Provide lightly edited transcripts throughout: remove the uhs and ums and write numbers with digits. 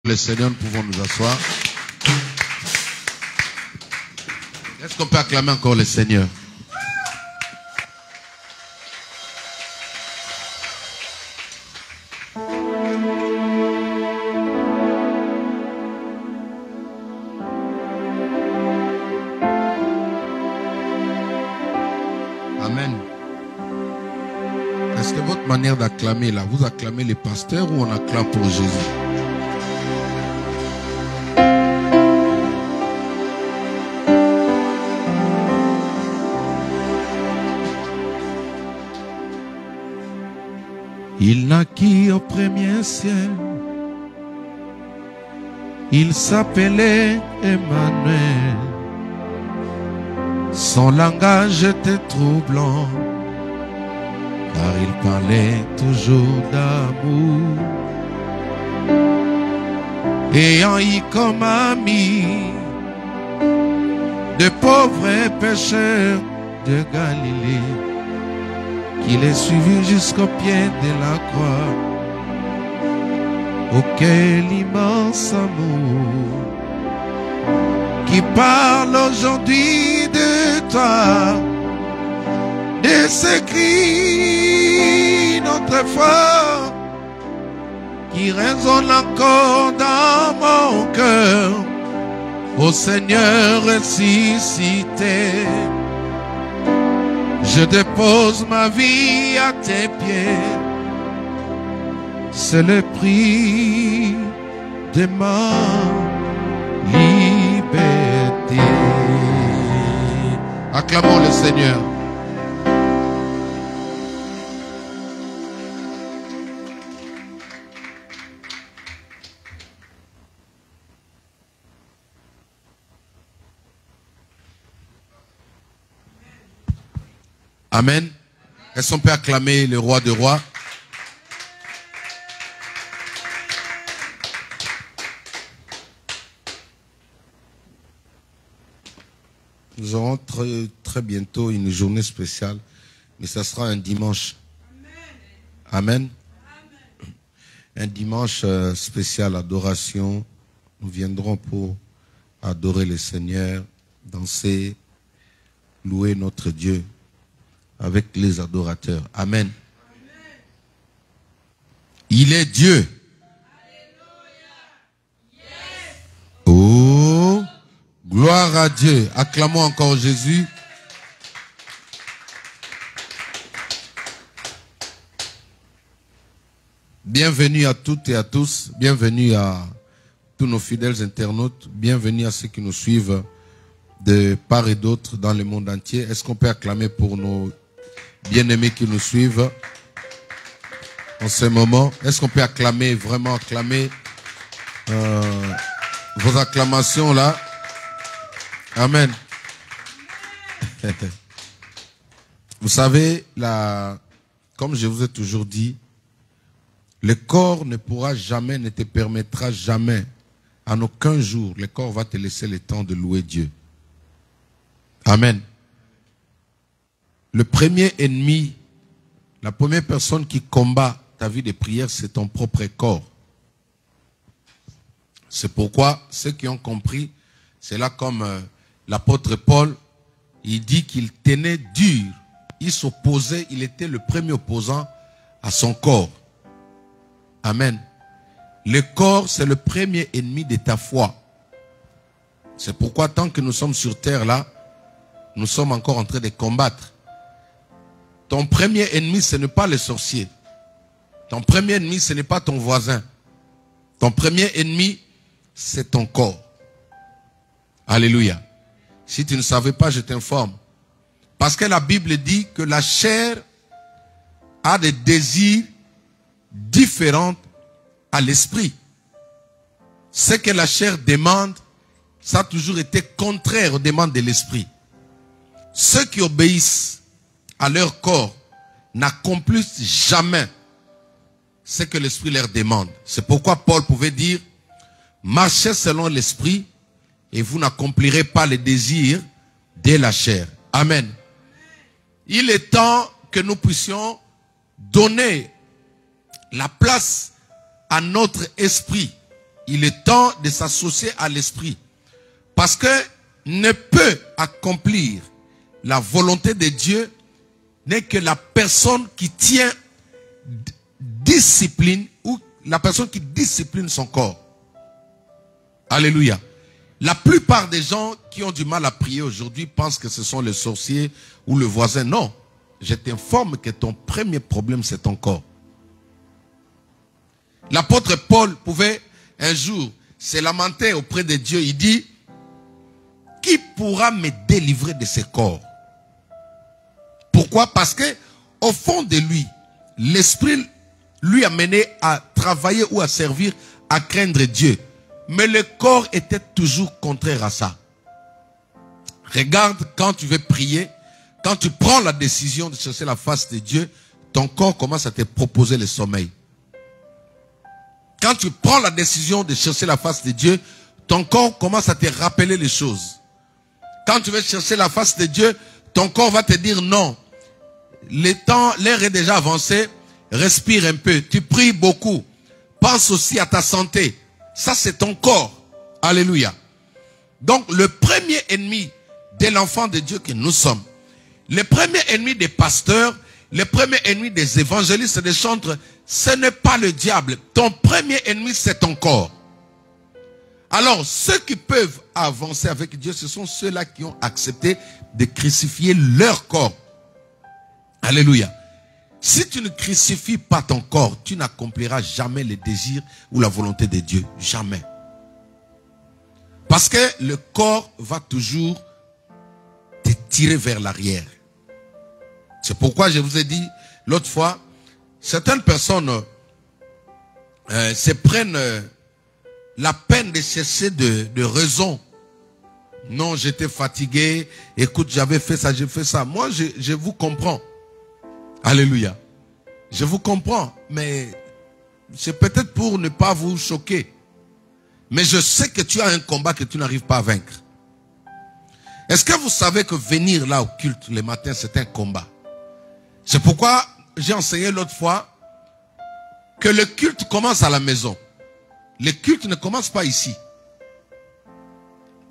Le Seigneur, nous pouvons nous asseoir. Est-ce qu'on peut acclamer encore le Seigneur? Amen. Est-ce que votre manière d'acclamer là, vous acclamez les pasteurs ou on acclame pour Jésus? Il naquit au premier ciel, il s'appelait Emmanuel. Son langage était troublant, car il parlait toujours d'amour. Ayant eu comme amis de pauvres pécheurs de Galilée, qu'il est suivi jusqu'au pied de la croix. Oh, quel immense amour qui parle aujourd'hui de toi, de ce cri, notre foi, qui résonne encore dans mon cœur. Ô Seigneur ressuscité, je dépose ma vie à tes pieds. C'est le prix de ma liberté. Acclamons le Seigneur. Amen. Est-ce qu'on peut acclamer le roi des rois? Nous aurons très bientôt une journée spéciale, mais ça sera un dimanche. Amen. Un dimanche spécial adoration. Nous viendrons pour adorer le Seigneur, danser, louer notre Dieu avec les adorateurs. Amen. Amen. Il est Dieu. Yes. Oh, gloire à Dieu. Acclamons encore Jésus. Bienvenue à toutes et à tous. Bienvenue à tous nos fidèles internautes. Bienvenue à ceux qui nous suivent de part et d'autre dans le monde entier. Est-ce qu'on peut acclamer pour nos bien-aimés qui nous suivent en ce moment? Est-ce qu'on peut acclamer, vraiment acclamer vos acclamations là? Amen. Vous savez, comme je vous ai toujours dit, le corps ne pourra jamais, ne te permettra jamais, en aucun jour, le corps va te laisser le temps de louer Dieu. Amen. Le premier ennemi, la première personne qui combat ta vie de prière, c'est ton propre corps. C'est pourquoi ceux qui ont compris, c'est là comme l'apôtre Paul, il dit qu'il tenait dur, il s'opposait, il était le premier opposant à son corps. Amen. Le corps, c'est le premier ennemi de ta foi. C'est pourquoi tant que nous sommes sur terre là, nous sommes encore en train de combattre. Ton premier ennemi, ce n'est pas le sorcier. Ton premier ennemi, ce n'est pas ton voisin. Ton premier ennemi, c'est ton corps. Alléluia. Si tu ne savais pas, je t'informe. Parce que la Bible dit que la chair a des désirs différents à l'esprit. Ce que la chair demande, ça a toujours été contraire aux demandes de l'esprit. Ceux qui obéissent à leur corps n'accomplissent jamais ce que l'esprit leur demande. C'est pourquoi Paul pouvait dire, marchez selon l'esprit et vous n'accomplirez pas les désirs de la chair. Amen. Il est temps que nous puissions donner la place à notre esprit il est temps de s'associer à l'Esprit. Parce que ne peut accomplir la volonté de Dieu n'est que la personne qui tient discipline ou la personne qui discipline son corps. Alléluia. La plupart des gens qui ont du mal à prier aujourd'hui pensent que ce sont les sorciers ou le voisin. Non. Je t'informe que ton premier problème, c'est ton corps. L'apôtre Paul pouvait un jour se lamenter auprès de Dieu. Il dit, qui pourra me délivrer de ce corps? Pourquoi? Parce que au fond de lui, l'Esprit lui a mené à travailler ou à servir, à craindre Dieu. Mais le corps était toujours contraire à ça. Regarde, quand tu veux prier, quand tu prends la décision de chercher la face de Dieu, ton corps commence à te proposer le sommeil. Quand tu prends la décision de chercher la face de Dieu, ton corps commence à te rappeler les choses. Quand tu veux chercher la face de Dieu, ton corps va te dire non. L'heure est déjà avancée, respire un peu. Tu pries beaucoup. Pense aussi à ta santé. Ça, c'est ton corps. Alléluia. Donc, le premier ennemi de l'enfant de Dieu que nous sommes, le premier ennemi des pasteurs, le premier ennemi des évangélistes et des chantres, ce n'est pas le diable. Ton premier ennemi, c'est ton corps. Alors, ceux qui peuvent avancer avec Dieu, ce sont ceux-là qui ont accepté de crucifier leur corps. Alléluia. Si tu ne crucifies pas ton corps, tu n'accompliras jamais les désirs ou la volonté de Dieu. Jamais. Parce que le corps va toujours te tirer vers l'arrière. C'est pourquoi je vous ai dit l'autre fois, certaines personnes se prennent la peine de chercher de raison. Non, j'étais fatigué. Écoute, j'avais fait ça, j'ai fait ça. Moi, je vous comprends. Alléluia. Je vous comprends. Mais c'est peut-être pour ne pas vous choquer. Mais je sais que tu as un combat que tu n'arrives pas à vaincre. Est-ce que vous savez que venir là au culte le matin, c'est un combat? C'est pourquoi j'ai enseigné l'autre fois que le culte commence à la maison. Le culte ne commence pas ici.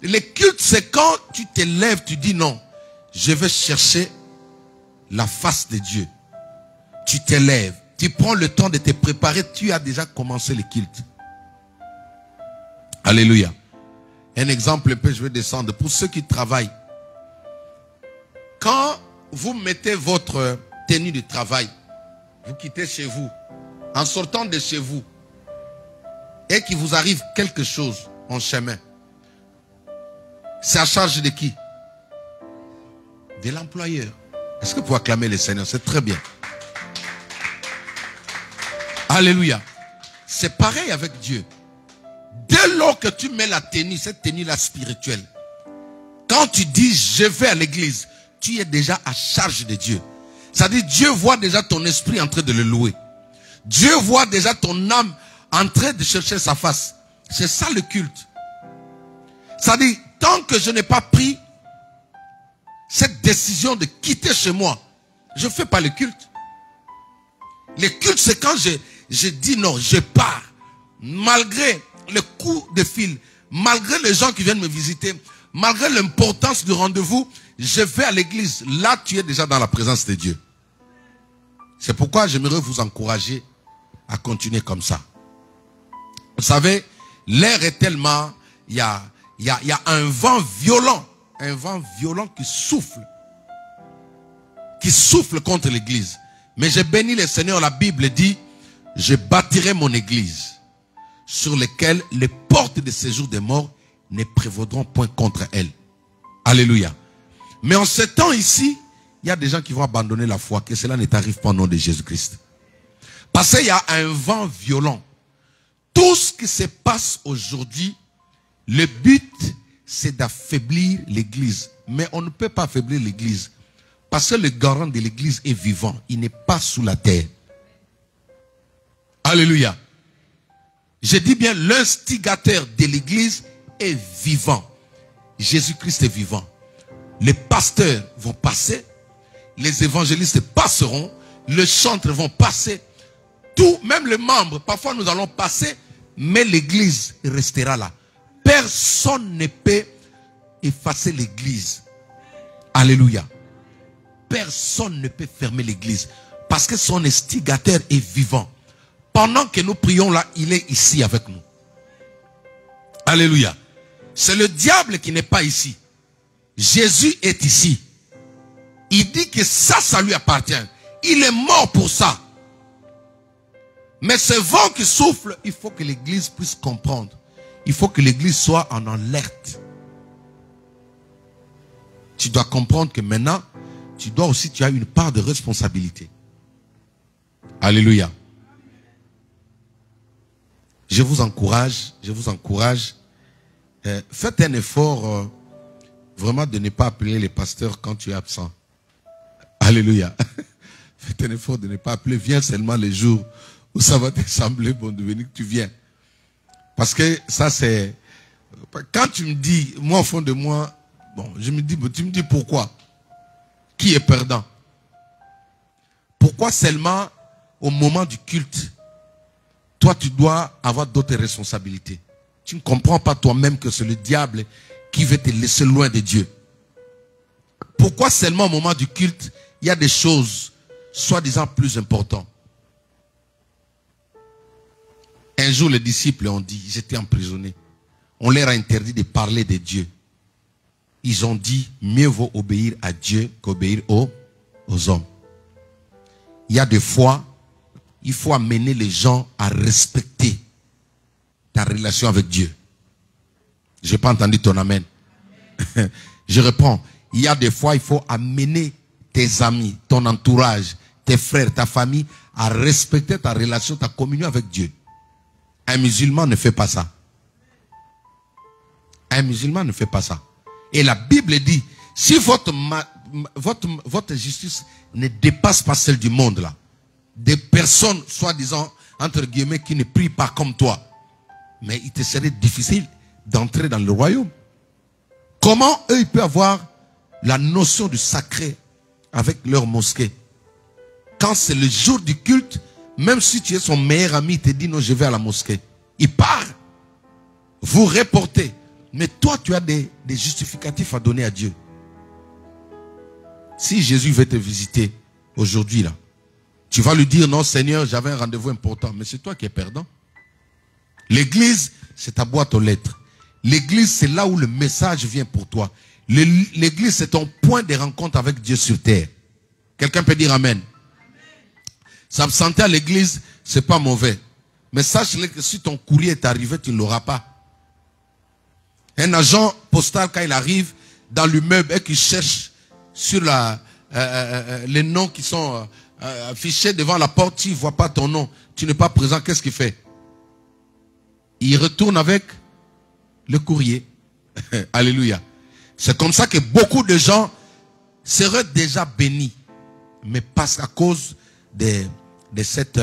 Le culte, c'est quand tu te lèves, tu dis non, je vais chercher la face de Dieu. Tu te lèves, tu prends le temps de te préparer, tu as déjà commencé le culte. Alléluia. Un exemple un peu, je vais descendre. Pour ceux qui travaillent, quand vous mettez votre tenue de travail, vous quittez chez vous, en sortant de chez vous, et qu'il vous arrive quelque chose en chemin, c'est à charge de qui? De l'employeur. Est-ce que vous pouvez acclamer le Seigneur? C'est très bien. Alléluia. C'est pareil avec Dieu. Dès lors que tu mets la tenue, cette tenue-là spirituelle, quand tu dis je vais à l'église, tu es déjà à charge de Dieu. C'est-à-dire Dieu voit déjà ton esprit en train de le louer. Dieu voit déjà ton âme en train de chercher sa face. C'est ça le culte. C'est-à-dire, tant que je n'ai pas pris cette décision de quitter chez moi, je ne fais pas le culte. Le culte, c'est quand je dis non, je pars. Malgré le coup de fil, malgré les gens qui viennent me visiter, malgré l'importance du rendez-vous, je vais à l'église. Là, tu es déjà dans la présence de Dieu. C'est pourquoi j'aimerais vous encourager à continuer comme ça. Vous savez, l'air est tellement... Il y a un vent violent qui souffle contre l'église. Mais j'ai béni le Seigneur, la Bible dit, je bâtirai mon église, sur lesquelles les portes de séjour des morts ne prévaudront point contre elle. Alléluia. Mais en ce temps ici, il y a des gens qui vont abandonner la foi, que cela ne t'arrive pas au nom de Jésus-Christ. Parce qu'il y a un vent violent. Tout ce qui se passe aujourd'hui, le but, c'est d'affaiblir l'église. Mais on ne peut pas affaiblir l'église. Parce que le garant de l'église est vivant. Il n'est pas sous la terre. Alléluia. Je dis bien, l'instigateur de l'église est vivant. Jésus-Christ est vivant. Les pasteurs vont passer. Les évangélistes passeront. Les chantres vont passer. Tout, même les membres, parfois nous allons passer. mais l'église restera là. Personne ne peut effacer l'église. Alléluia. Personne ne peut fermer l'église. Parce que son instigateur est vivant. Pendant que nous prions là, il est ici avec nous. Alléluia. C'est le diable qui n'est pas ici. Jésus est ici. Il dit que ça lui appartient. Il est mort pour ça. Mais ce vent qui souffle, il faut que l'église puisse comprendre. Il faut que l'église soit en alerte. Tu dois comprendre que maintenant, tu as une part de responsabilité. Alléluia. Je vous encourage. Faites un effort vraiment de ne pas appeler les pasteurs quand tu es absent. Alléluia. Faites un effort de ne pas appeler. Viens seulement les jours où ça va te sembler bon de venir que tu viens. Parce que ça c'est... Quand tu me dis, moi au fond de moi, bon, je me dis, tu me dis pourquoi? Qui est perdant? Pourquoi seulement au moment du culte, toi tu dois avoir d'autres responsabilités? Tu ne comprends pas toi-même que c'est le diable qui veut te laisser loin de Dieu. Pourquoi seulement au moment du culte, il y a des choses soi-disant plus importantes? Un jour, les disciples ont dit, ils étaient emprisonnés. On leur a interdit de parler de Dieu. Ils ont dit, mieux vaut obéir à Dieu qu'obéir aux hommes. Il y a des fois, il faut amener les gens à respecter ta relation avec Dieu. Je n'ai pas entendu ton amen. Je reprends. Il y a des fois, il faut amener tes amis, ton entourage, tes frères, ta famille à respecter ta relation, ta communion avec Dieu. Un musulman ne fait pas ça. Un musulman ne fait pas ça. Et la Bible dit, si votre justice ne dépasse pas celle du monde là, des personnes, soi-disant, entre guillemets, qui ne prient pas comme toi, mais il te serait difficile d'entrer dans le royaume. Comment eux, ils peuvent avoir la notion du sacré avec leur mosquée? Quand c'est le jour du culte, même si tu es son meilleur ami, il te dit non, je vais à la mosquée. Il part. Vous reportez. Mais toi, tu as des justificatifs à donner à Dieu. Si Jésus veut te visiter aujourd'hui, là, tu vas lui dire non, Seigneur, j'avais un rendez-vous important. Mais c'est toi qui es perdant. L'église, c'est ta boîte aux lettres. L'église, c'est là où le message vient pour toi. L'église, c'est ton point de rencontre avec Dieu sur terre. Quelqu'un peut dire amen. S'absenter à l'église, c'est pas mauvais. Mais sache que si ton courrier est arrivé, tu ne l'auras pas. Un agent postal, quand il arrive dans l'immeuble et qu'il cherche sur les noms qui sont affichés devant la porte, tu ne vois pas ton nom, tu n'es pas présent, qu'est-ce qu'il fait? Il retourne avec le courrier. Alléluia. C'est comme ça que beaucoup de gens seraient déjà bénis. Mais parce à cause de cette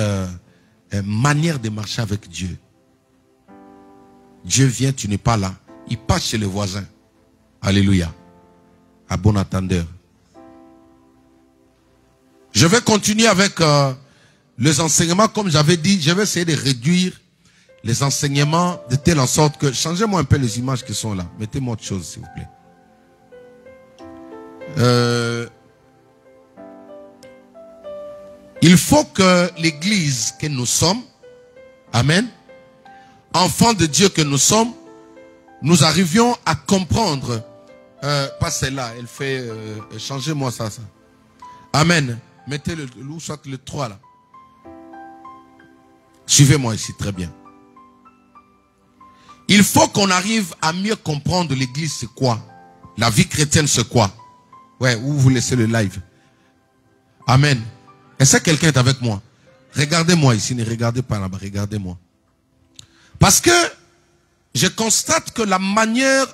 manière de marcher avec Dieu. Dieu vient, tu n'es pas là. Il passe chez le voisin. Alléluia. À bon entendeur. Je vais continuer avec les enseignements. Comme j'avais dit, je vais essayer de réduire les enseignements de telle en sorte que... Changez-moi un peu les images qui sont là. Mettez-moi autre chose, s'il vous plaît. Il faut que l'église que nous sommes, amen, enfants de Dieu que nous sommes, nous arrivions à comprendre, pas celle-là, elle fait, changez-moi ça. Amen. Mettez ou soit le 3 là. Suivez-moi ici, très bien. Il faut qu'on arrive à mieux comprendre l'église c'est quoi. La vie chrétienne c'est quoi. Ouais, ou vous laissez le live. Amen. Est-ce que quelqu'un est avec moi? Regardez-moi ici, ne regardez pas là-bas, regardez-moi. Parce que je constate que la manière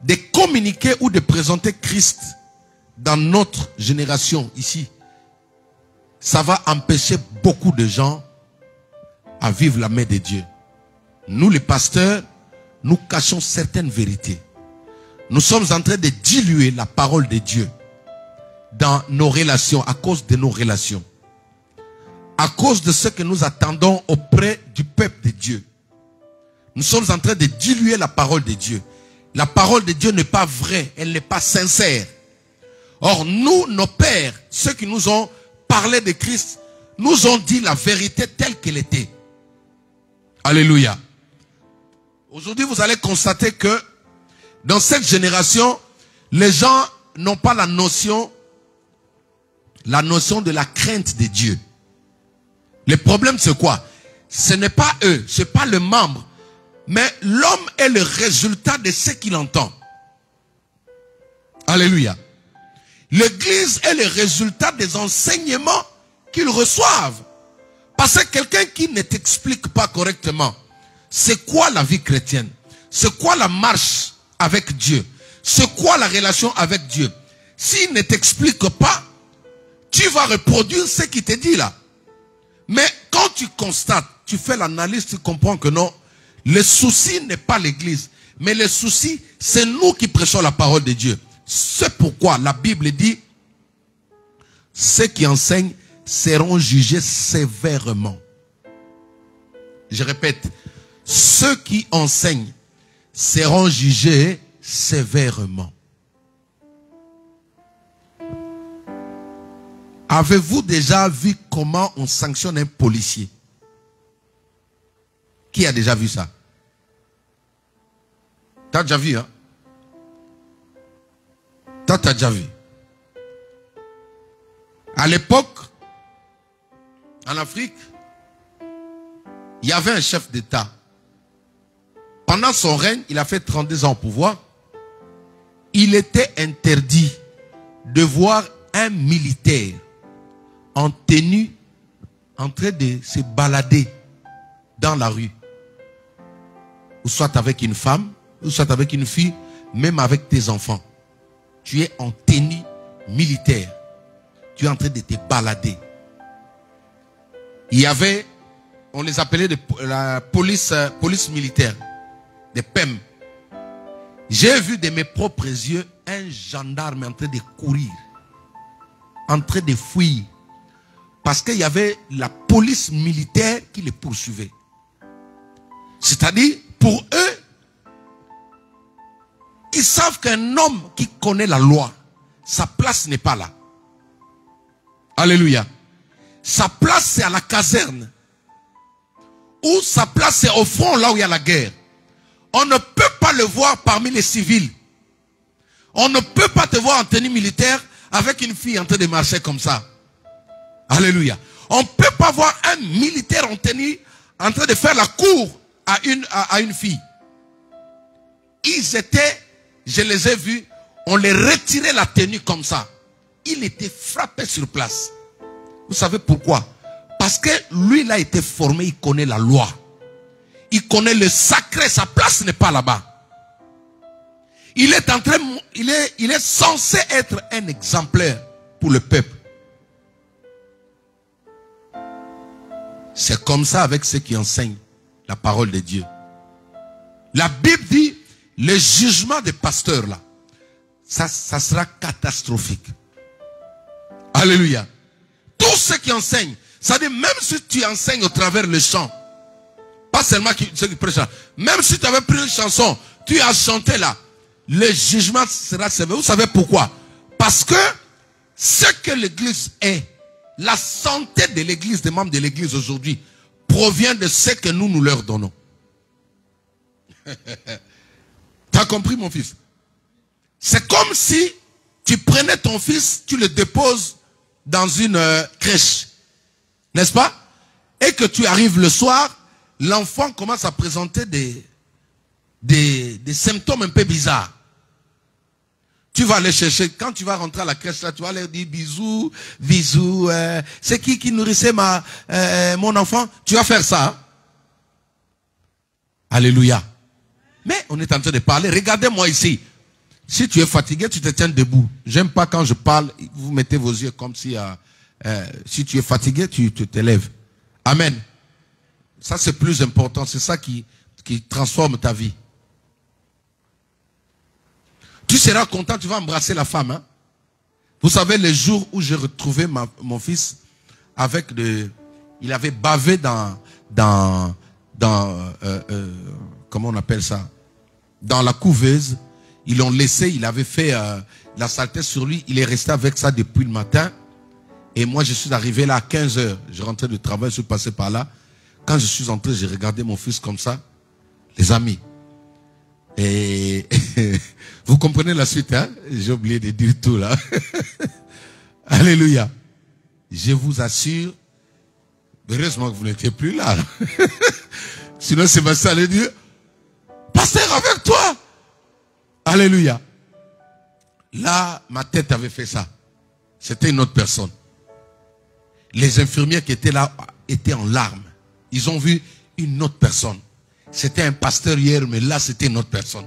de communiquer ou de présenter Christ dans notre génération ici, ça va empêcher beaucoup de gens à vivre la main de Dieu. Nous les pasteurs, nous cachons certaines vérités. Nous sommes en train de diluer la parole de Dieu dans nos relations, à cause de nos relations. À cause de ce que nous attendons auprès du peuple de Dieu. Nous sommes en train de diluer la parole de Dieu. La parole de Dieu n'est pas vraie, elle n'est pas sincère. Or, nous, nos pères, ceux qui nous ont parlé de Christ, nous ont dit la vérité telle qu'elle était. Alléluia. Aujourd'hui, vous allez constater que dans cette génération, les gens n'ont pas la notion de la crainte de Dieu. Le problème, c'est quoi? Ce n'est pas eux, ce n'est pas le membre, mais l'homme est le résultat de ce qu'il entend. Alléluia. L'église est le résultat des enseignements qu'ils reçoivent. Parce que quelqu'un qui ne t'explique pas correctement, c'est quoi la vie chrétienne? C'est quoi la marche avec Dieu? C'est quoi la relation avec Dieu? S'il ne t'explique pas, tu vas reproduire ce qu'il te dit là. Mais quand tu constates, tu fais l'analyse, tu comprends que non, le souci n'est pas l'église, mais le souci, c'est nous qui prêchons la parole de Dieu. C'est pourquoi la Bible dit, ceux qui enseignent seront jugés sévèrement. Je répète, ceux qui enseignent seront jugés sévèrement. Avez-vous déjà vu comment on sanctionne un policier? Qui a déjà vu ça? Tu as déjà vu, hein? Toi, tu as déjà vu. À l'époque, en Afrique, il y avait un chef d'État. Pendant son règne, il a fait 32 ans au pouvoir. Il était interdit de voir un militaire en tenue en train de se balader dans la rue. Ou soit avec une femme, ou soit avec une fille, même avec tes enfants. Tu es en tenue militaire. Tu es en train de te balader. Il y avait, on les appelait la police militaire, des PEM. J'ai vu de mes propres yeux un gendarme en train de courir, en train de fuir, parce qu'il y avait la police militaire qui les poursuivait. C'est-à-dire, pour eux, ils savent qu'un homme qui connaît la loi, sa place n'est pas là. Alléluia. Sa place, c'est à la caserne. Ou sa place, c'est au front, là où il y a la guerre. On ne peut pas le voir parmi les civils. On ne peut pas te voir en tenue militaire avec une fille en train de marcher comme ça. Alléluia. On ne peut pas voir un militaire en tenue en train de faire la cour à une fille. Ils étaient, je les ai vus, on les retirait la tenue comme ça. Il était frappé sur place. Vous savez pourquoi? Parce que lui, il a été formé, il connaît la loi. Il connaît le sacré, sa place n'est pas là-bas. Il est censé être un exemplaire pour le peuple. C'est comme ça avec ceux qui enseignent la parole de Dieu. La Bible dit, le jugement des pasteurs là, ça sera catastrophique. Alléluia. Tous ceux qui enseignent, c'est-à-dire même si tu enseignes au travers le chant, pas seulement ceux qui prêchent, même si tu avais pris une chanson, tu as chanté là, le jugement sera sévère. Vous savez pourquoi? Parce que ce que l'église est, la santé de l'église, des membres de l'église aujourd'hui, provient de ce que nous leur donnons. Tu as compris, mon fils? C'est comme si tu prenais ton fils, tu le déposes dans une crèche, n'est-ce pas? Et que tu arrives le soir, l'enfant commence à présenter des symptômes un peu bizarres. Tu vas aller chercher, quand tu vas rentrer à la crèche, là, tu vas leur dire bisous, bisous, c'est qui nourrissait mon enfant? Tu vas faire ça. Hein? Alléluia. Mais on est en train de parler. Regardez-moi ici. Si tu es fatigué, tu te tiens debout. J'aime pas quand je parle, vous mettez vos yeux comme si si tu es fatigué, tu te lèves. Amen. Ça c'est plus important. C'est ça qui transforme ta vie. Tu seras content, tu vas embrasser la femme. Hein? Vous savez, le jour où j'ai retrouvé mon fils il avait bavé dans comment on appelle ça, dans la couveuse. Ils l'ont laissé, il avait fait la saleté sur lui. Il est resté avec ça depuis le matin. Et moi, je suis arrivé là à 15 h. Je rentrais du travail, je suis passé par là. Quand je suis entré, j'ai regardé mon fils comme ça. Les amis. Et vous comprenez la suite, hein? J'ai oublié de dire tout là. Alléluia. Je vous assure, heureusement que vous n'étiez plus là. Sinon, Sébastien allait dire, pasteur avec toi. Alléluia. Là, ma tête avait fait ça. C'était une autre personne. Les infirmières qui étaient là étaient en larmes. Ils ont vu une autre personne. C'était un pasteur hier, mais là, c'était une autre personne.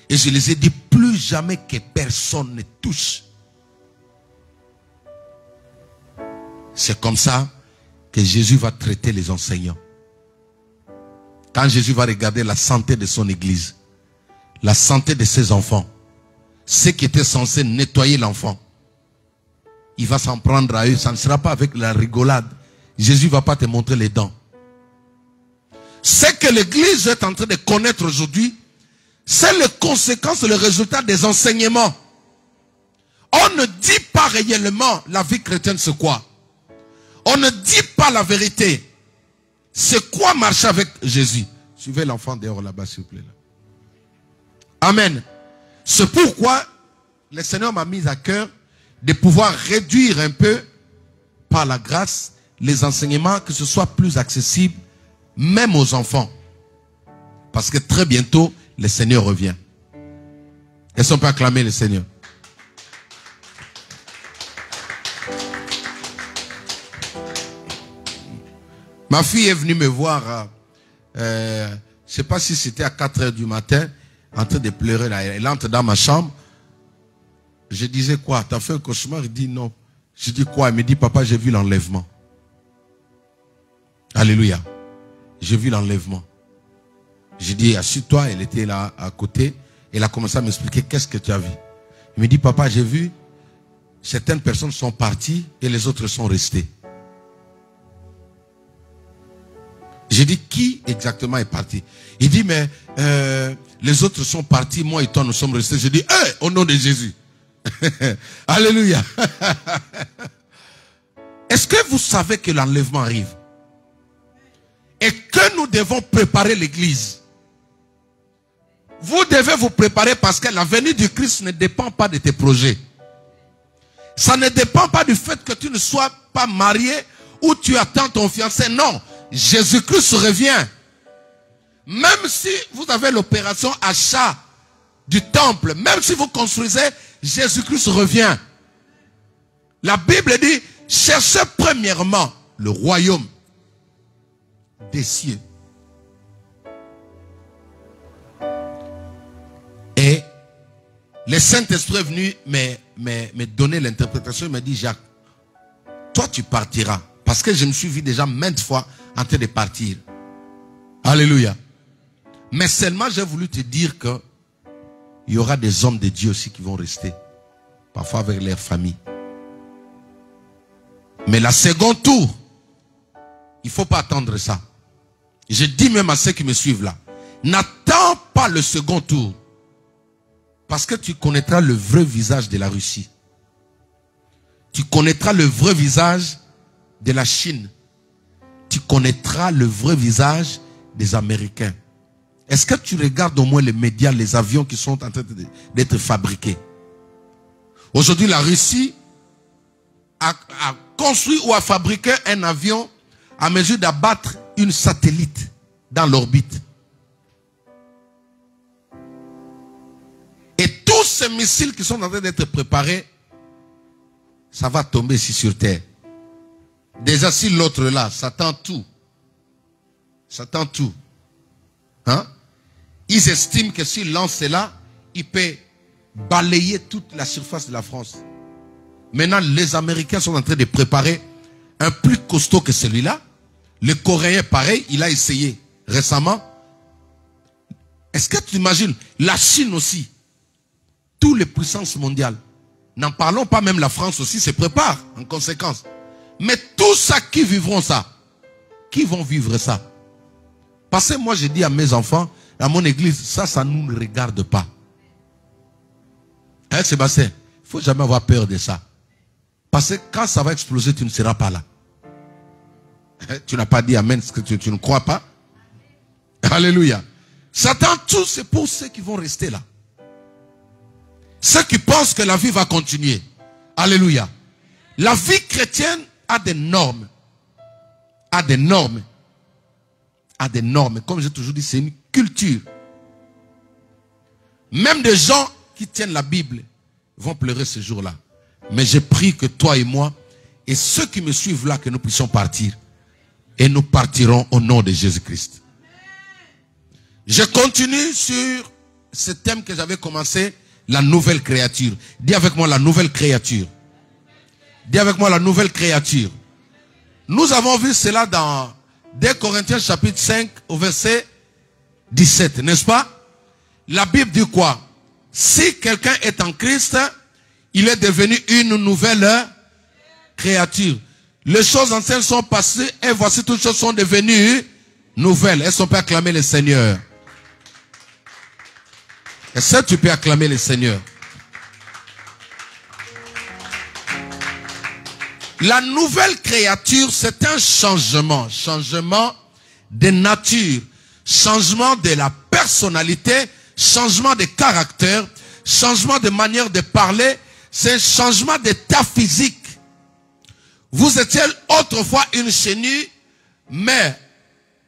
Et je les ai dit, plus jamais que personne ne touche. C'est comme ça que Jésus va traiter les enseignants. Quand Jésus va regarder la santé de son église, la santé de ses enfants, ceux qui étaient censés nettoyer l'enfant, il va s'en prendre à eux. Ça ne sera pas avec la rigolade. Jésus ne va pas te montrer les dents. Ce que l'église est en train de connaître aujourd'hui, c'est les conséquences, le résultat des enseignements. On ne dit pas réellement la vie chrétienne c'est quoi. On ne dit pas la vérité. C'est quoi marcher avec Jésus? Suivez l'enfant dehors là-bas s'il vous plaît. Là. Amen. C'est pourquoi le Seigneur m'a mis à cœur de pouvoir réduire un peu par la grâce les enseignements, que ce soit plus accessible même aux enfants. Parce que très bientôt, le Seigneur revient. Est-ce qu'on peut acclamer le Seigneur? Ma fille est venue me voir, je ne sais pas si c'était à 4 h du matin, en train de pleurer. Là. Elle entre dans ma chambre. Je disais quoi? T'as fait un cauchemar? Il dit non. Je dis quoi? Elle me dit papa, j'ai vu l'enlèvement. Alléluia. J'ai vu l'enlèvement. J'ai dit assieds-toi. Elle était là à côté. Elle a commencé à m'expliquer qu'est-ce que tu as vu. Elle me dit papa, j'ai vu certaines personnes sont parties et les autres sont restées. J'ai dit qui exactement est parti? Il dit mais les autres sont partis, moi et toi nous sommes restés. J'ai dit hey, au nom de Jésus. Alléluia. Est-ce que vous savez que l'enlèvement arrive? Et que nous devons préparer l'église. Vous devez vous préparer parce que la venue du Christ ne dépend pas de tes projets. Ça ne dépend pas du fait que tu ne sois pas marié ou tu attends ton fiancé. Non, Jésus-Christ revient. Même si vous avez l'opération achat du temple, même si vous construisez, Jésus-Christ revient. La Bible dit, cherchez premièrement le royaume des cieux. Et le Saint-Esprit est venu me donner l'interprétation. Il m'a dit, Jacques, toi tu partiras. Parce que je me suis vu déjà maintes fois en train de partir. Alléluia. Mais seulement j'ai voulu te dire que il y aura des hommes de Dieu aussi qui vont rester. Parfois avec leur famille. Mais la seconde tour, il ne faut pas attendre ça. Je dis même à ceux qui me suivent là, n'attends pas le second tour. Parce que tu connaîtras le vrai visage de la Russie. Tu connaîtras le vrai visage de la Chine. Tu connaîtras le vrai visage des Américains. Est-ce que tu regardes au moins les médias, les avions qui sont en train d'être fabriqués? Aujourd'hui, la Russie a construit ou a fabriqué un avion à mesure d'abattre une satellite dans l'orbite. Et tous ces missiles qui sont en train d'être préparés, ça va tomber ici sur terre. Déjà si l'autre là, Satan tout. Satan tout. Hein? Ils estiment que s'il lance cela, il peut balayer toute la surface de la France. Maintenant, les Américains sont en train de préparer un plus costaud que celui-là. Le Coréen, pareil, il a essayé récemment. Est-ce que tu imagines, la Chine aussi, toutes les puissances mondiales, n'en parlons pas, même la France aussi se prépare en conséquence. Mais tous ceux qui vivront ça, qui vont vivre ça? Parce que moi, je dis à mes enfants, dans mon église, ça ne nous regarde pas. Hein, Sébastien, il ne faut jamais avoir peur de ça. Parce que quand ça va exploser, tu ne seras pas là. Hein, tu n'as pas dit amen, ce que tu ne crois pas. Alléluia. Satan, tout c'est pour ceux qui vont rester là. Ceux qui pensent que la vie va continuer. Alléluia. La vie chrétienne a des normes. A des normes. A des normes. Comme j'ai toujours dit, c'est une culture. Même des gens qui tiennent la Bible vont pleurer ce jour-là. Mais j'ai pris que toi et moi, et ceux qui me suivent là, que nous puissions partir. Et nous partirons au nom de Jésus-Christ. Je continue sur ce thème que j'avais commencé, la nouvelle créature. Dis avec moi la nouvelle créature. Dis avec moi la nouvelle créature. Nous avons vu cela dans 2 Corinthiens chapitre 5 au verset 17, n'est-ce pas? La Bible dit quoi? Si quelqu'un est en Christ, il est devenu une nouvelle créature. Les choses anciennes sont passées et voici toutes choses sont devenues nouvelles. Est-ce qu'on peut acclamer le Seigneur? Est-ce que tu peux acclamer le Seigneur? La nouvelle créature, c'est un changement. Changement de nature. Changement de la personnalité. Changement de caractère. Changement de manière de parler. C'est un changement d'état physique. Vous étiez autrefois une chenille, mais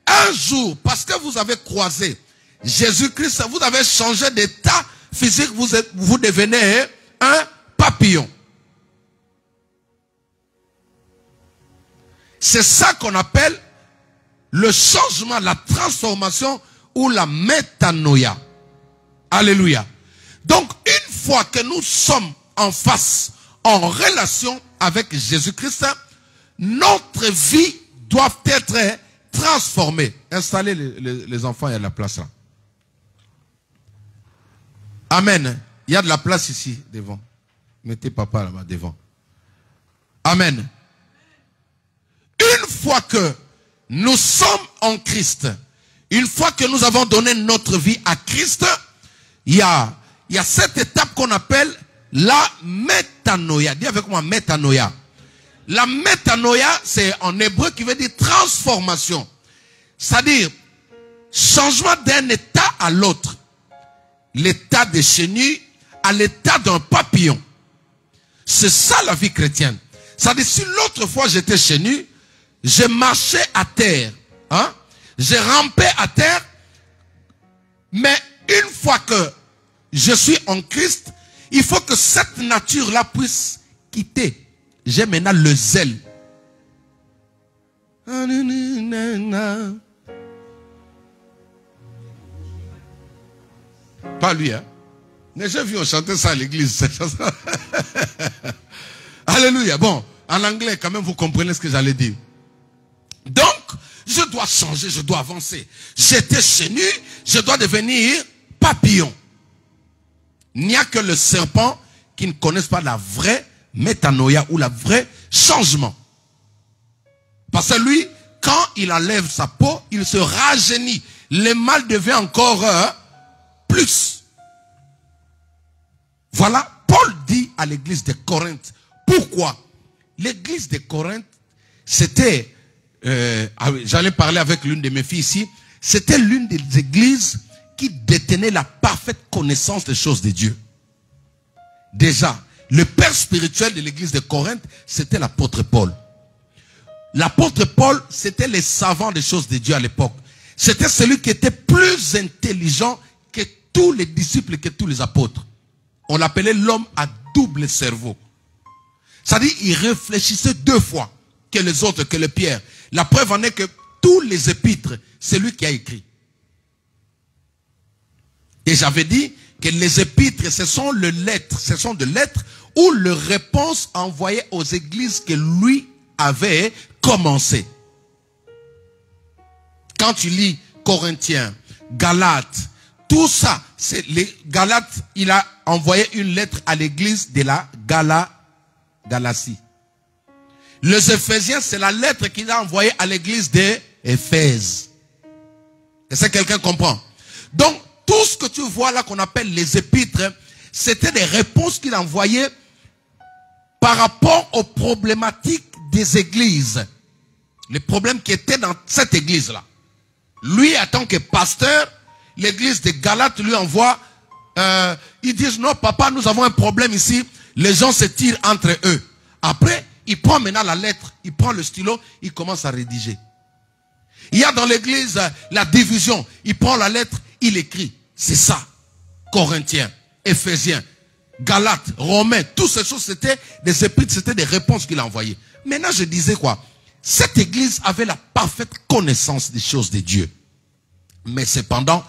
un jour, parce que vous avez croisé Jésus-Christ, vous avez changé d'état physique, vous devenez un papillon. C'est ça qu'on appelle le changement, la transformation ou la métanoïa. Alléluia. Donc, une fois que nous sommes en face, en relation avec Jésus-Christ, notre vie doit être transformée. Installez les enfants, il y a de la place là. Amen. Il y a de la place ici, devant. Mettez papa là-bas, devant. Amen. Une fois que nous sommes en Christ, une fois que nous avons donné notre vie à Christ, il y a cette étape qu'on appelle la métanoïa. Dis avec moi, métanoïa. La métanoïa, c'est en hébreu qui veut dire transformation. C'est-à-dire, changement d'un état à l'autre. L'état de chenille à l'état d'un papillon. C'est ça la vie chrétienne. C'est-à-dire, si l'autre fois j'étais chenille, je marchais à terre. Hein? Je rampais à terre. Mais une fois que je suis en Christ, il faut que cette nature-là puisse quitter. J'ai maintenant le zèle. Pas lui, hein. Mais j'ai vu on chanter ça à l'église. Alléluia. Bon, en anglais, quand même, vous comprenez ce que j'allais dire. Donc, je dois changer, je dois avancer. J'étais chenille, je dois devenir papillon. Il n'y a que le serpent qui ne connaisse pas la vraie métanoïa ou la vraie changement. Parce que lui, quand il enlève sa peau, il se rajeunit. Le mal devient encore plus. Voilà, Paul dit à l'église de Corinthe. Pourquoi? L'église de Corinthe, c'était, j'allais parler avec l'une de mes filles ici, c'était l'une des églises qui détenait la parfaite connaissance des choses de Dieu. Déjà, le père spirituel de l'église de Corinthe, c'était l'apôtre Paul. L'apôtre Paul, c'était les savants des choses de Dieu à l'époque. C'était celui qui était plus intelligent que tous les disciples, que tous les apôtres. On l'appelait l'homme à double cerveau. C'est-à-dire, il réfléchissait 2 fois que les autres, que le Pierre. La preuve en est que tous les épîtres, c'est lui qui a écrit. Et j'avais dit que les épîtres, ce sont de lettres ou les réponses envoyées aux églises que lui avait commencé. Quand tu lis Corinthiens, Galates, tout ça, c'est les Galates, il a envoyé une lettre à l'église de la Galatie. Les Éphésiens, c'est la lettre qu'il a envoyée à l'église d'Éphèse. Est-ce que quelqu'un comprend? Donc, tout ce que tu vois là qu'on appelle les épîtres, c'était des réponses qu'il envoyait par rapport aux problématiques des églises. Les problèmes qui étaient dans cette église-là. Lui, en tant que pasteur, l'église de Galates lui envoie, ils disent, non, papa, nous avons un problème ici. Les gens se tirent entre eux. Après, il prend maintenant la lettre, il prend le stylo, il commence à rédiger. Il y a dans l'église la division. Il prend la lettre, il écrit. C'est ça. Corinthiens, Éphésiens, Galates, Romains, toutes ces choses, c'était des épîtres, c'était des réponses qu'il a envoyées. Maintenant, je disais quoi? Cette église avait la parfaite connaissance des choses de Dieu. Mais cependant,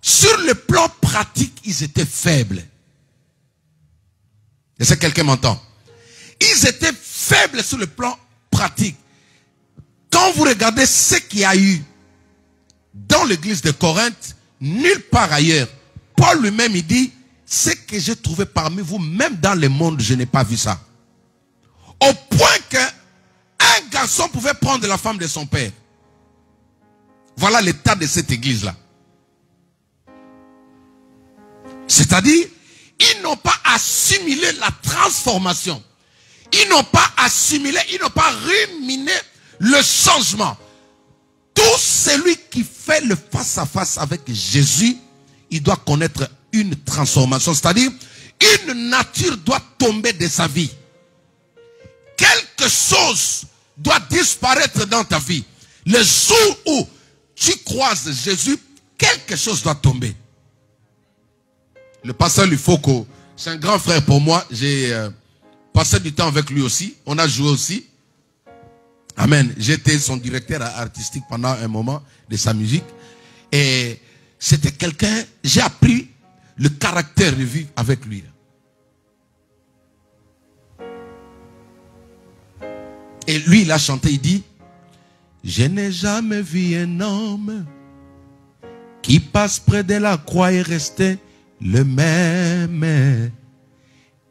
sur le plan pratique, ils étaient faibles. Est-ce que quelqu'un m'entend? Ils étaient faibles sur le plan pratique. Quand vous regardez ce qu'il y a eu dans l'église de Corinthe, nulle part ailleurs, Paul lui-même, il dit, ce que j'ai trouvé parmi vous, même dans le monde, je n'ai pas vu ça. Au point qu'un garçon pouvait prendre la femme de son père. Voilà l'état de cette église-là. C'est-à-dire, ils n'ont pas assimilé la transformation. Ils n'ont pas assimilé, ils n'ont pas ruminé le changement. Tout celui qui fait le face-à-face avec Jésus, il doit connaître une transformation. C'est-à-dire, une nature doit tomber de sa vie. Quelque chose doit disparaître dans ta vie. Le jour où tu croises Jésus, quelque chose doit tomber. Le pasteur Lufoko, c'est un grand frère pour moi. J'ai passé du temps avec lui aussi. On a joué aussi. Amen. J'étais son directeur artistique pendant un moment de sa musique. Et c'était quelqu'un, j'ai appris le caractère de vivre avec lui. Et lui, il a chanté, il dit, je n'ai jamais vu un homme qui passe près de la croix et rester le même.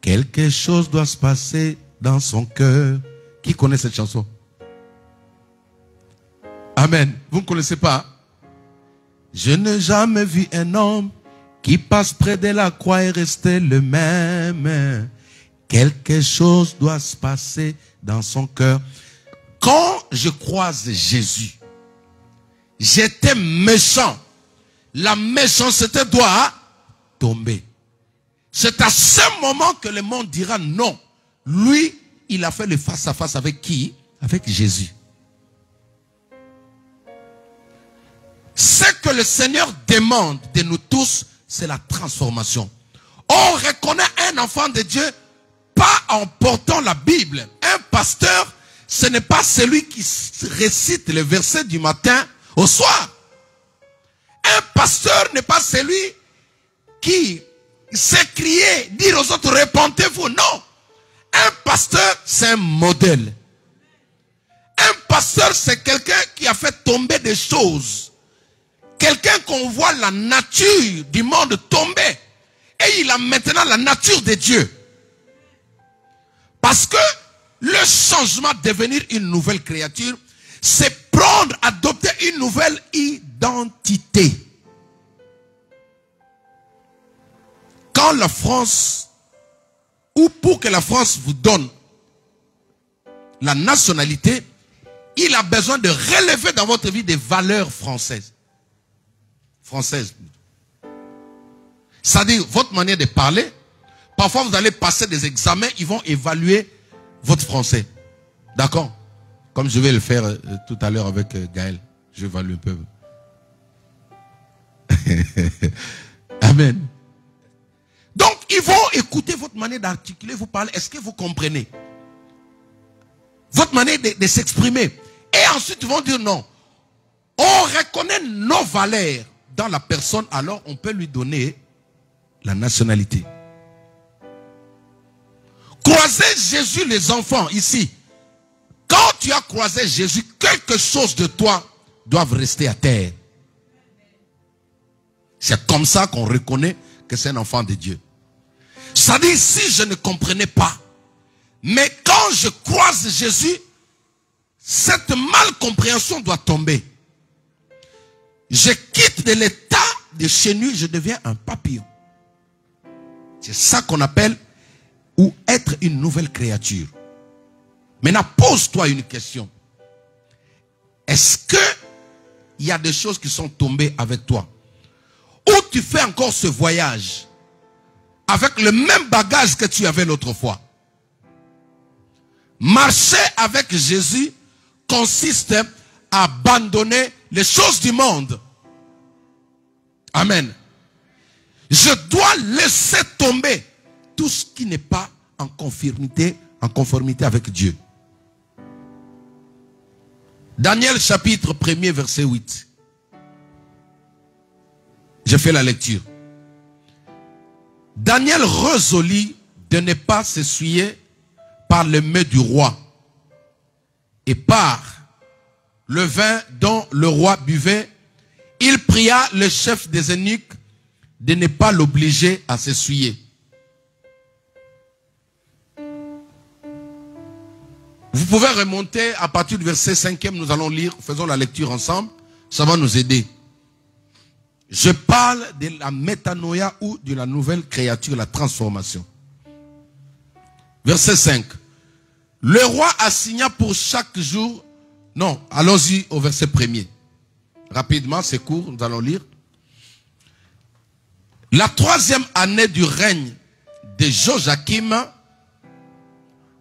Quelque chose doit se passer dans son cœur. Qui connaît cette chanson? Amen. Vous ne connaissez pas? Je n'ai jamais vu un homme qui passe près de la croix et rester le même. Quelque chose doit se passer dans son cœur. Quand je croise Jésus, j'étais méchant. La méchanceté doit tomber. C'est à ce moment que le monde dira non. Lui, il a fait le face-à-face avec qui? Avec Jésus. Ce que le Seigneur demande de nous tous, c'est la transformation. On reconnaît un enfant de Dieu pas en portant la Bible. Un pasteur, ce n'est pas celui qui récite les versets du matin au soir. Un pasteur n'est pas celui qui sait crier, dire aux autres, répentez-vous. Non. Un pasteur, c'est un modèle. Un pasteur, c'est quelqu'un qui a fait tomber des choses. Quelqu'un qu'on voit la nature du monde tomber. Et il a maintenant la nature de Dieu. Parce que le changement, devenir une nouvelle créature, c'est prendre, adopter une nouvelle identité. Quand la France, ou pour que la France vous donne la nationalité, il a besoin de relever dans votre vie des valeurs françaises. C'est-à-dire, votre manière de parler, parfois vous allez passer des examens, ils vont évaluer votre français. D'accord? Comme je vais le faire tout à l'heure avec Gaël. Je vais évaluer un peu. Amen. Donc, ils vont écouter votre manière d'articuler, vous parler. Est-ce que vous comprenez? Votre manière de s'exprimer. Et ensuite, ils vont dire non. On reconnaît nos valeurs dans la personne, alors on peut lui donner la nationalité. Croiser Jésus, les enfants, ici. Quand tu as croisé Jésus, quelque chose de toi doit rester à terre. C'est comme ça qu'on reconnaît que c'est un enfant de Dieu. C'est-à-dire, si je ne comprenais pas, mais quand je croise Jésus, cette malcompréhension doit tomber. Je quitte de l'état de chenille, je deviens un papillon. C'est ça qu'on appelle ou être une nouvelle créature. Maintenant, pose-toi une question. Est-ce que il y a des choses qui sont tombées avec toi? Ou tu fais encore ce voyage avec le même bagage que tu avais l'autre fois? Marcher avec Jésus consiste à abandonner les choses du monde. Amen. Je dois laisser tomber tout ce qui n'est pas en conformité avec Dieu. Daniel chapitre 1er verset 8. Je fais la lecture. Daniel résolut de ne pas s'essuyer par le mets du roi et par le vin dont le roi buvait. Il pria le chef des eunuques de ne pas l'obliger à s'essuyer. Vous pouvez remonter à partir du verset 5e, nous allons lire, faisons la lecture ensemble, ça va nous aider. Je parle de la métanoïa ou de la nouvelle créature, la transformation. Verset 5. Le roi assigna pour chaque jour, non, allons-y au verset 1er. Rapidement, c'est court, nous allons lire. La 3e année du règne de Joachim,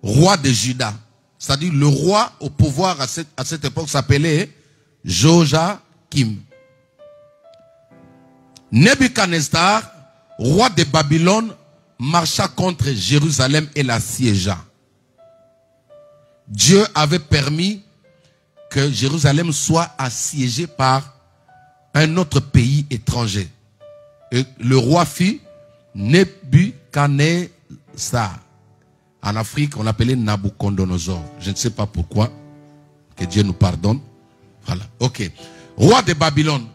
roi de Juda. C'est-à-dire le roi au pouvoir à cette époque s'appelait Joachim. Nebuchadnezzar, roi de Babylone, marcha contre Jérusalem et la siégea. Dieu avait permis que Jérusalem soit assiégée par un autre pays étranger. Et le roi fut Nebuchadnezzar. En Afrique, on l'appelait Nabucodonosor. Je ne sais pas pourquoi. Que Dieu nous pardonne. Voilà. Ok. Roi de Babylone.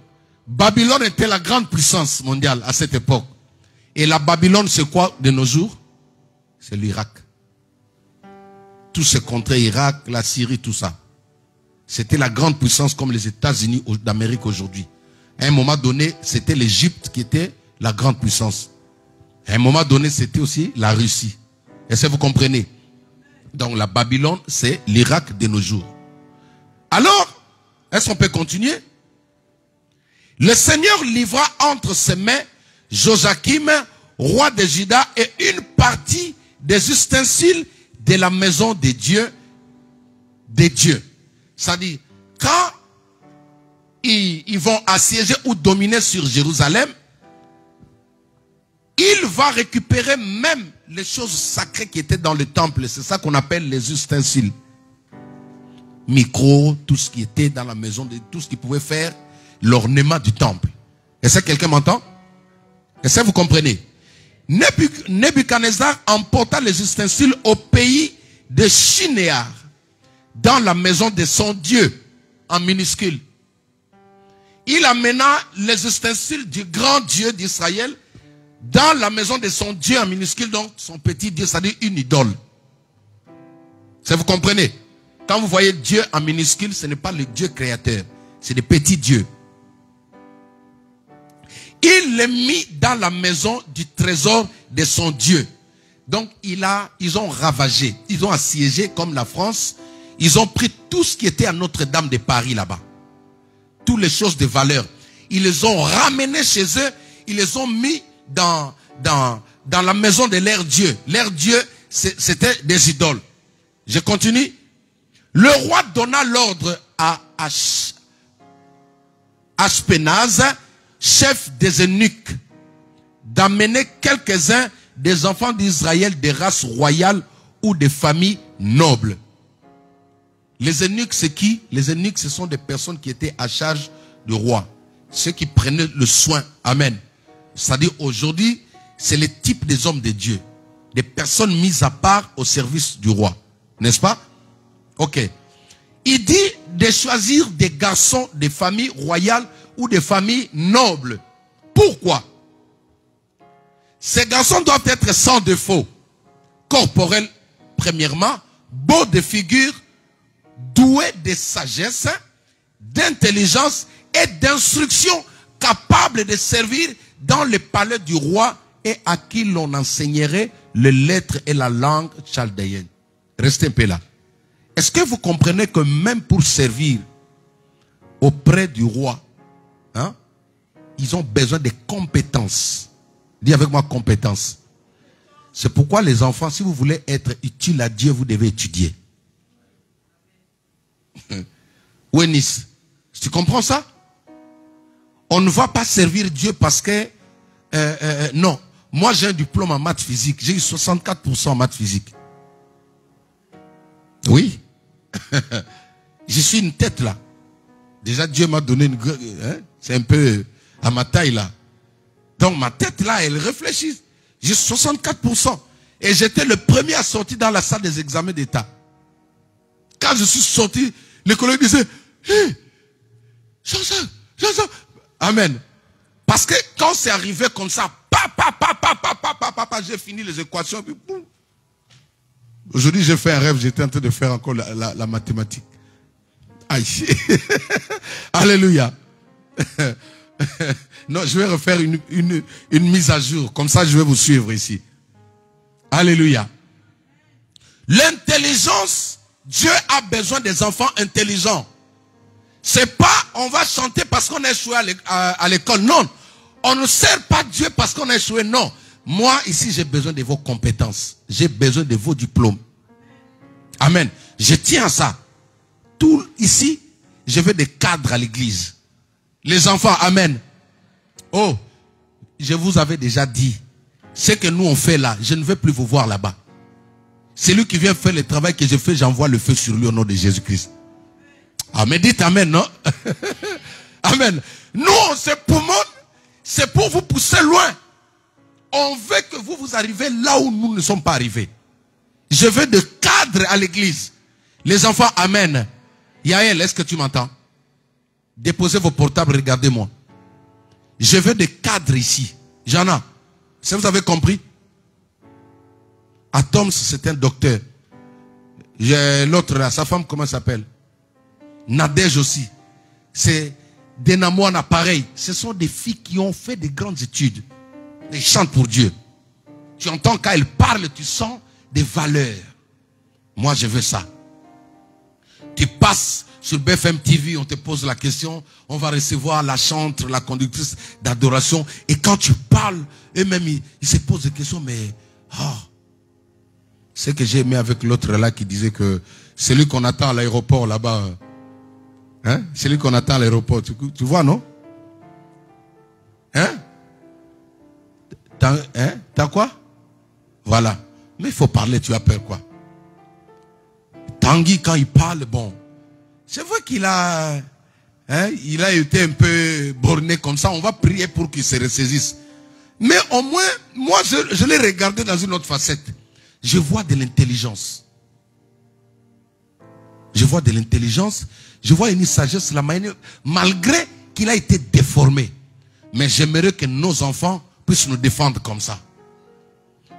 Babylone était la grande puissance mondiale à cette époque. Et la Babylone, c'est quoi de nos jours? C'est l'Irak. Tout ce contre Irak, la Syrie, tout ça. C'était la grande puissance comme les États-Unis d'Amérique aujourd'hui. À un moment donné, c'était l'Égypte qui était la grande puissance. À un moment donné, c'était aussi la Russie. Est-ce que vous comprenez? Donc la Babylone, c'est l'Irak de nos jours. Alors, est-ce qu'on peut continuer? Le Seigneur livra entre ses mains Joachim, roi de Juda, et une partie des ustensiles de la maison de Dieu. C'est-à-dire, quand ils vont assiéger ou dominer sur Jérusalem, il va récupérer même les choses sacrées qui étaient dans le temple. C'est ça qu'on appelle les ustensiles. Micro, tout ce qui était dans la maison, tout ce qui pouvait faire l'ornement du temple. Est-ce que quelqu'un m'entend? Est-ce que vous comprenez? Nebuchadnezzar emporta les ustensiles au pays de Shinéar, dans la maison de son Dieu, en minuscule. Il amena les ustensiles du grand Dieu d'Israël dans la maison de son Dieu en minuscule, donc son petit Dieu, c'est-à-dire une idole. Ça vous comprenez? Quand vous voyez Dieu en minuscule, ce n'est pas le Dieu créateur, c'est des petits dieux. Il les mit dans la maison du trésor de son Dieu. Donc ils ont ravagé, ils ont assiégé comme la France, ils ont pris tout ce qui était à Notre-Dame de Paris là-bas. Toutes les choses de valeur. Ils les ont ramenés chez eux, ils les ont mis dans la maison de leur Dieu. Leur Dieu, c'était des idoles. Je continue. Le roi donna l'ordre à Ashpenaz, chef des eunuques, d'amener quelques-uns des enfants d'Israël des races royales ou des familles nobles. Les eunuques, c'est qui? Les eunuques, ce sont des personnes qui étaient à charge du roi. Ceux qui prenaient le soin. Amen. C'est-à-dire aujourd'hui, c'est le type des hommes de Dieu. Des personnes mises à part au service du roi. N'est-ce pas? Ok. Il dit de choisir des garçons des familles royales ou des familles nobles. Pourquoi? Ces garçons doivent être sans défaut. Corporels, premièrement, beaux de figure, doués de sagesse, d'intelligence et d'instruction, capables de servir dans le palais du roi et à qui l'on enseignerait les lettres et la langue chaldéenne. Restez un peu là. Est-ce que vous comprenez que même pour servir auprès du roi, hein, ils ont besoin de compétences. Dis avec moi compétences. C'est pourquoi les enfants, si vous voulez être utile à Dieu, vous devez étudier. Wenis, tu comprends ça? On ne va pas servir Dieu parce que... non. Moi, j'ai un diplôme en maths physique. J'ai eu 64% en maths physique. Oui. Je suis une tête là. Déjà, Dieu m'a donné une... Hein, c'est un peu à ma taille là. Donc, ma tête là, elle réfléchit. J'ai 64%. Et j'étais le premier à sortir dans la salle des examens d'État. Quand je suis sorti, les collègues disaient, hey, Jean-Jacques. Amen. Parce que quand c'est arrivé comme ça, j'ai fini les équations. Aujourd'hui, j'ai fait un rêve, j'étais en train de faire encore la mathématique. Aïe. Alléluia. Non, je vais refaire une mise à jour. Comme ça, je vais vous suivre ici. Alléluia. L'intelligence, Dieu a besoin des enfants intelligents. C'est pas, on va chanter parce qu'on a échoué à l'école. Non. On ne sert pas Dieu parce qu'on a échoué. Non. Moi, ici, j'ai besoin de vos compétences. J'ai besoin de vos diplômes. Amen. Je tiens à ça. Tout ici, je veux des cadres à l'église. Les enfants, amen. Oh, je vous avais déjà dit. Ce que nous on fait là, je ne veux plus vous voir là-bas. Celui qui vient faire le travail que je fais, j'envoie le feu sur lui au nom de Jésus-Christ. Amen. Dites amen, non? Amen. Nous, on se poumonne, c'est pour vous pousser loin. On veut que vous arrivez là où nous ne sommes pas arrivés. Je veux des cadres à l'église. Les enfants, amen. Yael, est-ce que tu m'entends? Déposez vos portables, regardez-moi. Je veux des cadres ici. Jana, est-ce que vous avez compris? Atoms, c'est un docteur. L'autre là, sa femme, comment elle s'appelle? Nadège aussi. C'est Denamouana, pareil. Ce sont des filles qui ont fait des grandes études. Elles chantent pour Dieu. Tu entends quand elles parlent, tu sens des valeurs. Moi, je veux ça. Tu passes sur BFM TV, on te pose la question, on va recevoir la chantre, la conductrice d'adoration. Et quand tu parles, eux-mêmes, ils se posent des questions, mais... Oh, c'est que j'ai aimé avec l'autre là qui disait que celui qu'on attend à l'aéroport là-bas, hein, celui qu'on attend à l'aéroport, tu vois, non? Hein? T'as quoi? Voilà. Mais il faut parler, tu as peur quoi? Tanguy, quand il parle, bon, c'est vrai qu'il a, hein, il a été un peu borné comme ça. On va prier pour qu'il se ressaisisse. Mais au moins, moi, je l'ai regardé dans une autre facette. Je vois de l'intelligence. Je vois de l'intelligence. Je vois une sagesse, la manière, malgré qu'il a été déformé. Mais j'aimerais que nos enfants puissent nous défendre comme ça.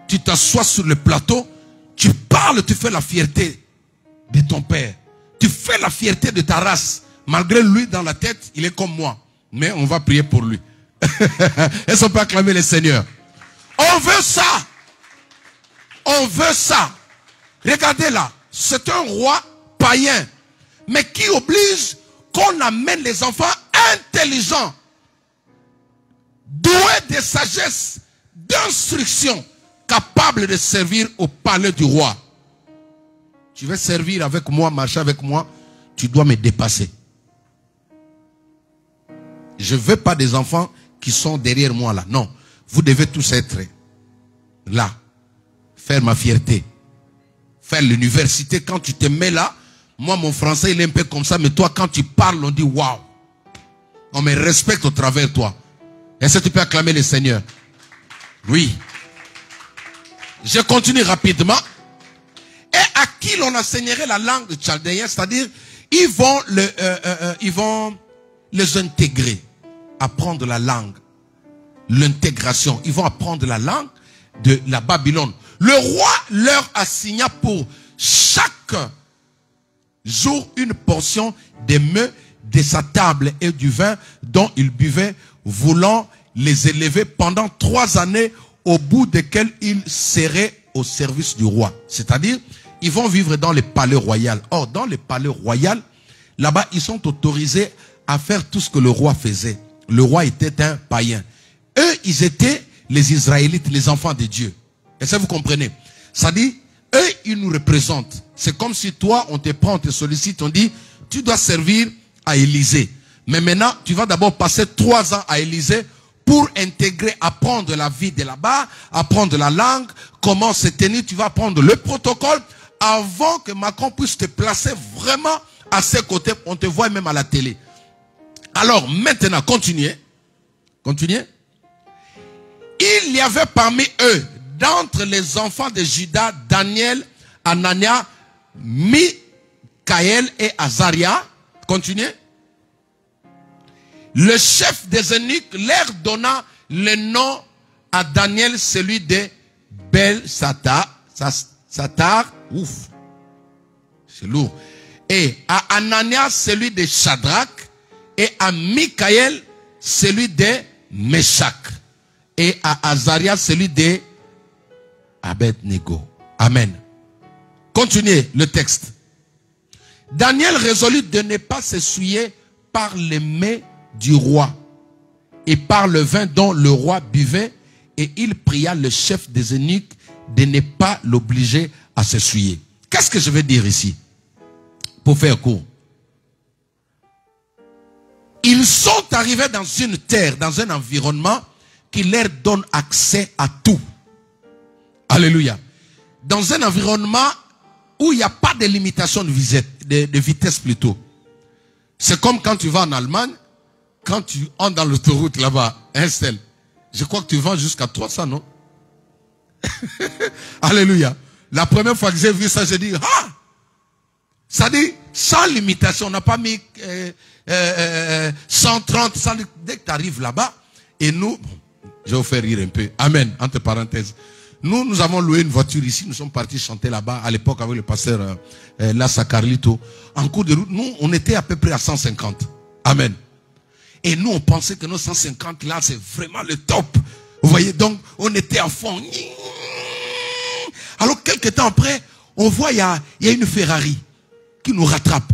Tu t'assois sur le plateau, tu parles, tu fais la fierté de ton père. Tu fais la fierté de ta race. Malgré lui, dans la tête, il est comme moi. Mais on va prier pour lui. Est-ce qu'on peut acclamer le Seigneur? On veut ça. On veut ça. Regardez là. C'est un roi païen. Mais qui oblige qu'on amène les enfants intelligents, doués de sagesse, d'instruction, capables de servir au palais du roi. Tu veux servir avec moi, marcher avec moi, tu dois me dépasser. Je ne veux pas des enfants qui sont derrière moi là. Non. Vous devez tous être là. Faire ma fierté. Faire l'université. Quand tu te mets là, moi mon français il est un peu comme ça, mais toi quand tu parles, on dit waouh. On me respecte au travers de toi. Est-ce que tu peux acclamer le Seigneur? Oui. Je continue rapidement. Et à qui l'on enseignerait la langue chaldéenne, c'est-à-dire, ils vont les intégrer, apprendre la langue, l'intégration. Ils vont apprendre la langue de la Babylone. Le roi leur assigna pour chaque jour une portion des mets de sa table et du vin dont ils buvaient voulant les élever pendant 3 années au bout desquelles ils seraient au service du roi. C'est-à-dire, ils vont vivre dans les palais royaux. Or, dans les palais royaux, là-bas, ils sont autorisés à faire tout ce que le roi faisait. Le roi était un païen. Eux, ils étaient les Israélites, les enfants de Dieu. Est-ce que vous comprenez? Ça dit, eux, ils nous représentent. C'est comme si toi, on te prend, on te sollicite, on dit, tu dois servir à Élysée. Mais maintenant, tu vas d'abord passer 3 ans à Élysée pour intégrer, apprendre la vie de là-bas, apprendre la langue, comment se tenir, tu vas apprendre le protocole avant que Macron puisse te placer vraiment à ses côtés. On te voit même à la télé. Alors, maintenant, continuez. Continuez. Il y avait parmi eux, d'entre les enfants de Juda, Daniel, Anania, Mikaël et Azaria. Continuez. Le chef des eunuques leur donna le nom à Daniel, celui de Belsatar. Ouf. C'est lourd. Et à Anania, celui de Shadrach. Et à Mikaël, celui de Meshach. Et à Azaria, celui de Abednego. Amen. Continuez le texte. Daniel résolut de ne pas s'essuyer par les mets du roi et par le vin dont le roi buvait, et il pria le chef des eunuques de ne pas l'obliger à s'essuyer. Qu'est-ce que je veux dire ici? Pour faire court. Ils sont arrivés dans une terre, dans un environnement qui leur donne accès à tout. Alléluia. Dans un environnement où il n'y a pas de limitation de vitesse plutôt. C'est comme quand tu vas en Allemagne, quand tu entres dans l'autoroute là-bas, Estelle, je crois que tu vas jusqu'à 300, non? Alléluia. La première fois que j'ai vu ça, j'ai dit, ah! Ça dit, sans limitation, on n'a pas mis 130, dès que tu arrives là-bas, et nous, je vais vous faire rire un peu. Amen, entre parenthèses. Nous avons loué une voiture ici, nous sommes partis chanter là-bas, à l'époque avec le pasteur Lassa Carlito. En cours de route, nous, on était à peu près à 150. Amen. Et nous, on pensait que nos 150 là, c'est vraiment le top. Vous voyez, donc, on était à fond. Alors, quelques temps après, on voit, il y a une Ferrari qui nous rattrape.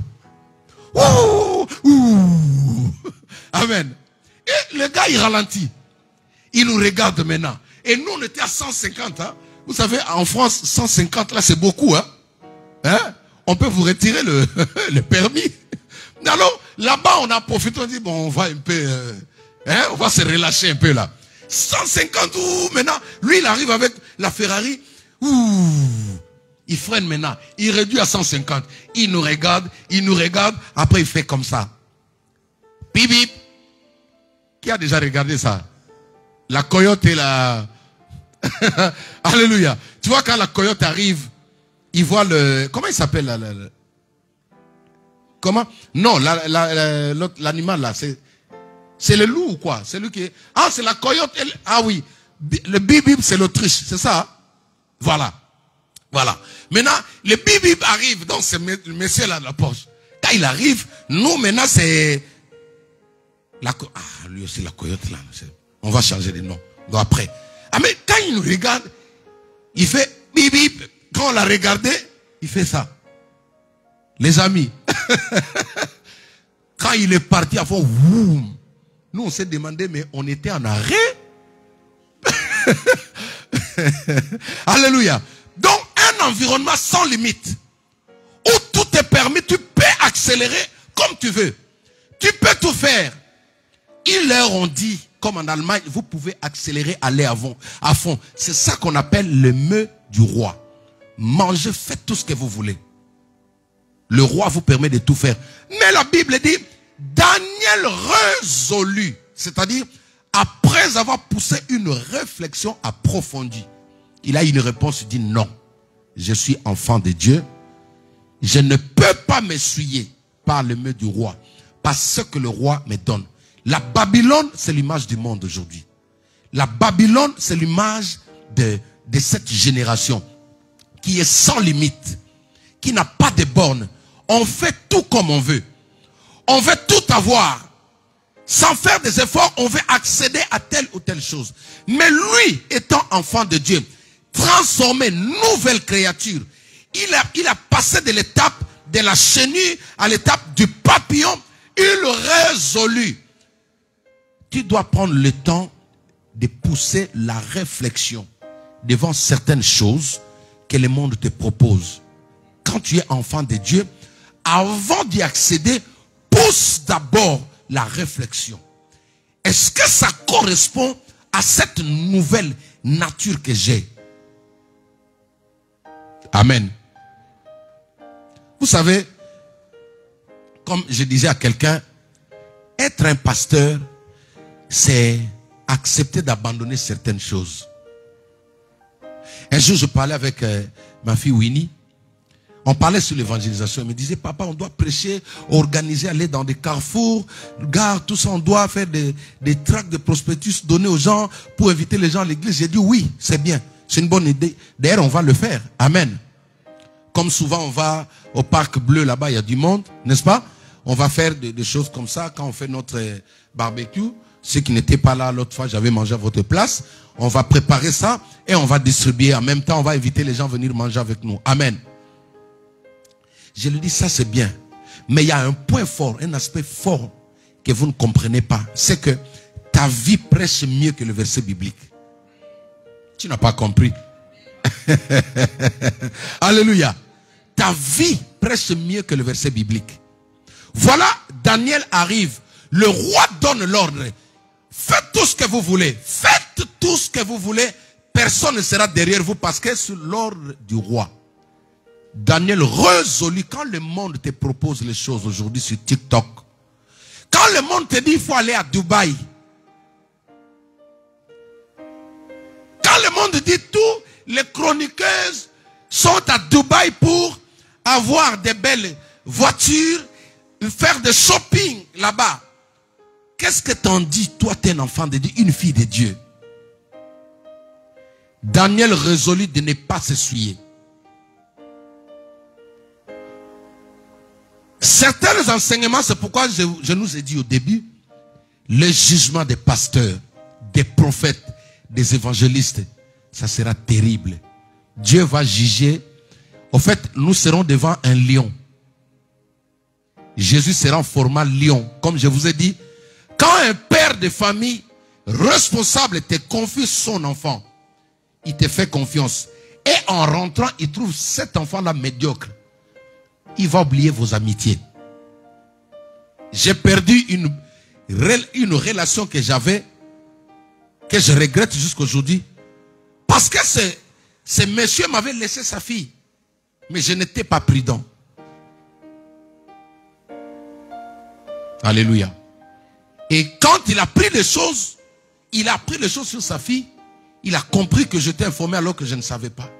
Ouh, ouh. Amen. Et le gars, il ralentit. Il nous regarde maintenant. Et nous, on était à 150. Hein. Vous savez, en France, 150, là, c'est beaucoup. Hein? Hein? On peut vous retirer le permis. Alors, là-bas, on a profité. On dit, bon, on va un peu... hein? On va se relâcher un peu là. 150, ouh, maintenant. Lui, il arrive avec la Ferrari. Ouh. Il freine maintenant. Il réduit à 150. Il nous regarde. Après, il fait comme ça. Bip, bip. Qui a déjà regardé ça? La coyote et la... Alléluia. Tu vois, quand la coyote arrive, il voit le... Comment il s'appelle là, Comment? Non, l'animal là, c'est le loup ou quoi? C'est lui qui est... Ah, c'est la coyote. Ah oui. Le bip-bip, c'est l'autruche. C'est ça? Hein? Voilà. Voilà. Maintenant, le bip-bip arrive dans ce monsieur là de la poche. Quand il arrive, nous maintenant c'est... Ah, lui aussi la coyote là. On va changer de nom. Donc après. Ah mais quand il nous regarde, il fait bip bip. Quand on l'a regardé, il fait ça. Les amis. Quand il est parti à fond, woum, nous on s'est demandé, mais on était en arrêt. Alléluia. Donc un environnement sans limite. Où tout est permis, tu peux accélérer comme tu veux. Tu peux tout faire. Ils leur ont dit, comme en Allemagne, vous pouvez accélérer, aller à fond. C'est ça qu'on appelle le mets du roi. Mangez, faites tout ce que vous voulez. Le roi vous permet de tout faire. Mais la Bible dit, Daniel résolut. C'est-à-dire, après avoir poussé une réflexion approfondie, il a une réponse, il dit non. Je suis enfant de Dieu. Je ne peux pas m'essuyer par le mets du roi. Par ce que le roi me donne. La Babylone, c'est l'image du monde aujourd'hui. La Babylone, c'est l'image de cette génération qui est sans limite, qui n'a pas de bornes. On fait tout comme on veut. On veut tout avoir. Sans faire des efforts, on veut accéder à telle ou telle chose. Mais lui, étant enfant de Dieu, transformé, nouvelle créature, il a passé de l'étape de la chenille à l'étape du papillon. Il résolut. Tu dois prendre le temps de pousser la réflexion devant certaines choses que le monde te propose. Quand tu es enfant de Dieu, avant d'y accéder, pousse d'abord la réflexion. Est-ce que ça correspond à cette nouvelle nature que j'ai? Amen. Vous savez, comme je disais à quelqu'un, être un pasteur, c'est accepter d'abandonner certaines choses. Un jour, je parlais avec ma fille Winnie. On parlait sur l'évangélisation. Elle me disait, papa, on doit prêcher, organiser, aller dans des carrefours, gares, tout ça. On doit faire des tracts de prospectus, donner aux gens pour inviter les gens à l'église. J'ai dit, oui, c'est bien. C'est une bonne idée. D'ailleurs, on va le faire. Amen. Comme souvent, on va au parc bleu, là-bas, il y a du monde, n'est-ce pas? On va faire des choses comme ça quand on fait notre barbecue. Ceux qui n'étaient pas là l'autre fois, j'avais mangé à votre place. On va préparer ça et on va distribuer. En même temps, on va inviter les gens à venir manger avec nous. Amen. Je lui dis, ça c'est bien. Mais il y a un point fort, un aspect fort que vous ne comprenez pas. C'est que ta vie prêche mieux que le verset biblique. Tu n'as pas compris. Alléluia. Ta vie prêche mieux que le verset biblique. Voilà, Daniel arrive. Le roi donne l'ordre. Faites tout ce que vous voulez. Faites tout ce que vous voulez. Personne ne sera derrière vous parce que c'est l'ordre du roi. Daniel résolut. Quand le monde te propose les choses aujourd'hui sur TikTok, quand le monde te dit il faut aller à Dubaï, quand le monde dit tout, les chroniqueuses sont à Dubaï pour avoir des belles voitures, faire des shopping là-bas. Qu'est-ce que t'en dis? Toi, tu es un enfant de Dieu, une fille de Dieu. Daniel résolut de ne pas s'essuyer. Certains enseignements, c'est pourquoi je nous ai dit au début, le jugement des pasteurs, des prophètes, des évangélistes, ça sera terrible. Dieu va juger. Au fait, nous serons devant un lion. Jésus sera en format lion. Comme je vous ai dit, quand un père de famille responsable te confie son enfant, il te fait confiance. Et en rentrant, il trouve cet enfant-là médiocre. Il va oublier vos amitiés. J'ai perdu une relation que j'avais, que je regrette jusqu'aujourd'hui. Parce que ce monsieur m'avait laissé sa fille. Mais je n'étais pas prudent. Alléluia. Et quand il a pris les choses, il a appris les choses sur sa fille, il a compris que j'étais informé alors que je ne savais pas.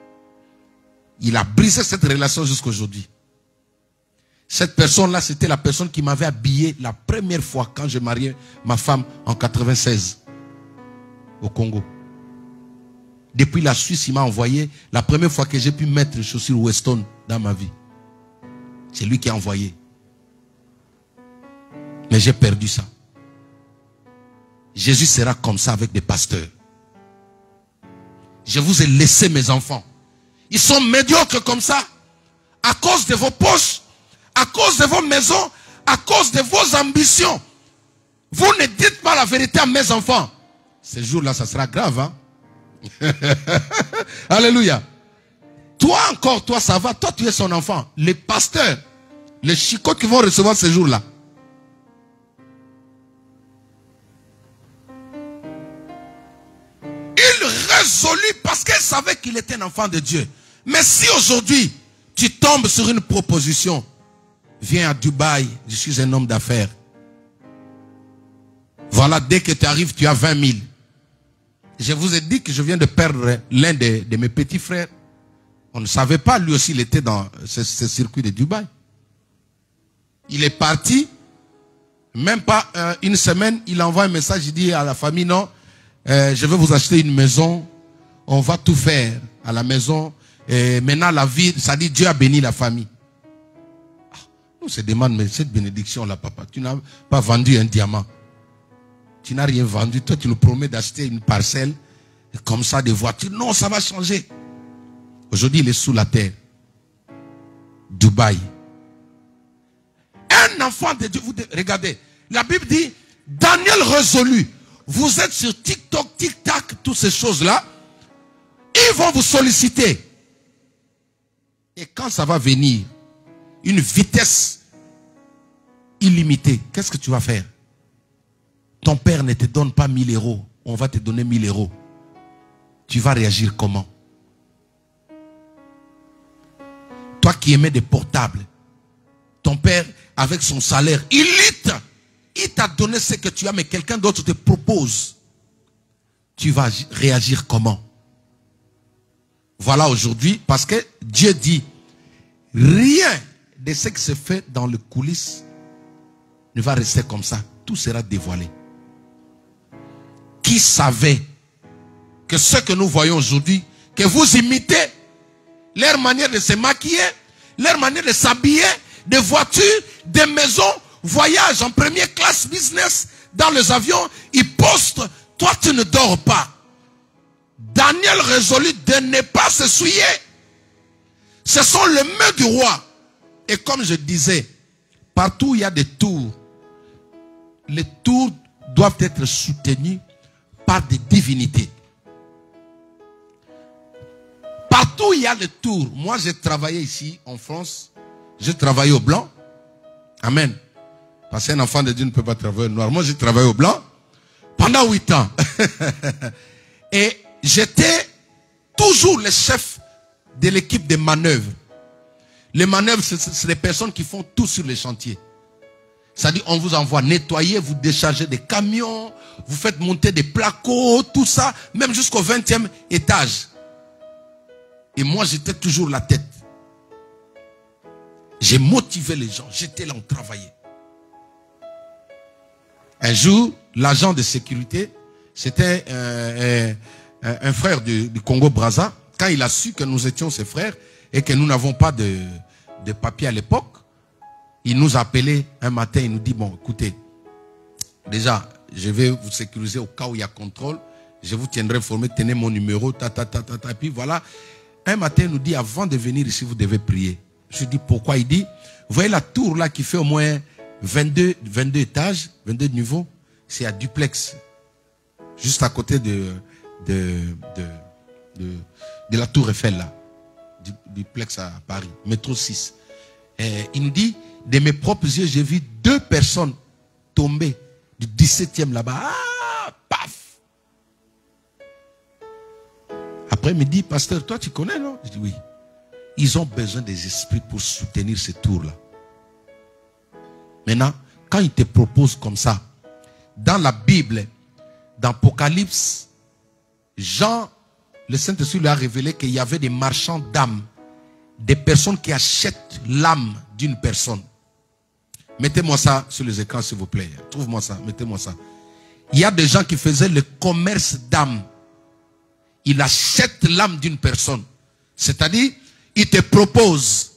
Il a brisé cette relation jusqu'aujourd'hui. Cette personne-là, c'était la personne qui m'avait habillé la première fois quand j'ai marié ma femme en 96 au Congo. Depuis la Suisse, il m'a envoyé la première fois que j'ai pu mettre les chaussures Weston dans ma vie. C'est lui qui a envoyé. Mais j'ai perdu ça. Jésus sera comme ça avec des pasteurs. Je vous ai laissé mes enfants. Ils sont médiocres comme ça. À cause de vos poches, à cause de vos maisons, à cause de vos ambitions. Vous ne dites pas la vérité à mes enfants. Ce jour-là, ça sera grave. Hein? Alléluia. Toi encore, toi ça va. Toi tu es son enfant. Les pasteurs, les chicots qui vont recevoir ce jour-là. Il résolut parce qu'il savait qu'il était un enfant de Dieu. Mais si aujourd'hui, tu tombes sur une proposition, viens à Dubaï, je suis un homme d'affaires. Voilà, dès que tu arrives, tu as 20 000. Je vous ai dit que je viens de perdre l'un de mes petits frères. On ne savait pas, lui aussi, il était dans ce circuit de Dubaï. Il est parti, même pas une semaine, il envoie un message, il dit à la famille, non, je vais vous acheter une maison, on va tout faire à la maison. Et maintenant, la vie, ça dit Dieu a béni la famille. On se demande, mais cette bénédiction-là, papa, tu n'as pas vendu un diamant. Tu n'as rien vendu. Toi, tu nous promets d'acheter une parcelle. Comme ça, des voitures. Non, ça va changer. Aujourd'hui, il est sous la terre. Dubaï. Un enfant de Dieu. Regardez. La Bible dit, Daniel résolu. Vous êtes sur TikTok, TikTok, toutes ces choses-là. Ils vont vous solliciter. Et quand ça va venir, une vitesse illimitée, qu'est-ce que tu vas faire? Ton père ne te donne pas 1000 euros. On va te donner 1000 euros. Tu vas réagir comment? Toi qui aimais des portables, ton père, avec son salaire, il t'a donné ce que tu as, mais quelqu'un d'autre te propose. Tu vas réagir comment? Voilà aujourd'hui, parce que Dieu dit, rien de ce qui se fait dans les coulisses ne va rester comme ça. Tout sera dévoilé. Qui savait que ce que nous voyons aujourd'hui, que vous imitez, leur manière de se maquiller, leur manière de s'habiller, des voitures, des maisons, voyage en première classe business, dans les avions, ils postent, toi tu ne dors pas. Daniel résolut de ne pas se souiller. Ce sont les mains du roi. Et comme je disais, partout où il y a des tours, les tours doivent être soutenus par des divinités. Partout où il y a des tours, moi j'ai travaillé ici en France, j'ai travaillé au blanc. Amen. Parce qu'un enfant de Dieu ne peut pas travailler au noir. Moi j'ai travaillé au blanc pendant 8 ans. Et j'étais toujours le chef de l'équipe de manœuvres. Les manœuvres, c'est les personnes qui font tout sur les chantiers. C'est-à-dire, on vous envoie nettoyer, vous décharger des camions, vous faites monter des placos, tout ça, même jusqu'au 20e étage. Et moi, j'étais toujours la tête. J'ai motivé les gens, j'étais là, on travaillait. Un jour, l'agent de sécurité, c'était un frère du Congo-Brazza. Quand il a su que nous étions ses frères et que nous n'avons pas de papier à l'époque, il nous a appelé un matin, il nous dit, bon, écoutez, déjà, je vais vous sécuriser au cas où il y a contrôle, je vous tiendrai informé, tenez mon numéro, et puis voilà. Un matin, il nous dit, avant de venir ici, vous devez prier. Je dis, pourquoi? Il dit, vous voyez la tour là qui fait au moins 22 étages, 22 niveaux, c'est à duplex, juste à côté de la tour Eiffel là, duplex à Paris, métro 6. Et il nous dit, de mes propres yeux, j'ai vu 2 personnes tomber du 17e là-bas. Ah, paf! Après, il me dit, pasteur, toi tu connais, non? Je dis oui. Ils ont besoin des esprits pour soutenir ces tours-là. Maintenant, quand ils te proposent comme ça, dans la Bible, dans Apocalypse, Jean, le Saint-Esprit lui a révélé qu'il y avait des marchands d'âmes, des personnes qui achètent l'âme d'une personne. Mettez-moi ça sur les écrans, s'il vous plaît. Trouve-moi ça, mettez-moi ça. Il y a des gens qui faisaient le commerce d'âme. Ils achètent l'âme d'une personne. C'est-à-dire, ils te proposent.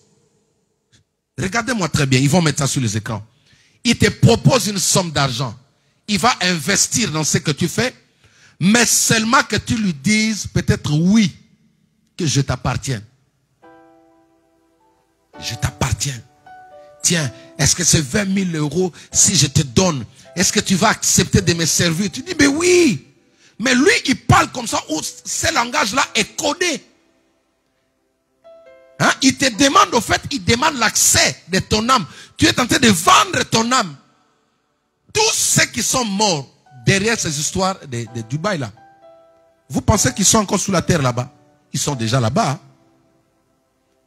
Regardez-moi très bien, ils vont mettre ça sur les écrans. Ils te proposent une somme d'argent. Il va investir dans ce que tu fais, mais seulement que tu lui dises peut-être oui, que je t'appartiens. Je t'appartiens. Tiens, est-ce que c'est 20 000 euros si je te donne? Est-ce que tu vas accepter de me servir? Tu dis, mais oui. Mais lui, il parle comme ça, où ce langage-là est codé. Hein? Il te demande, au fait, il demande l'accès de ton âme. Tu es en train de vendre ton âme. Tous ceux qui sont morts derrière ces histoires de Dubaï là, vous pensez qu'ils sont encore sous la terre là-bas? Ils sont déjà là-bas. Hein?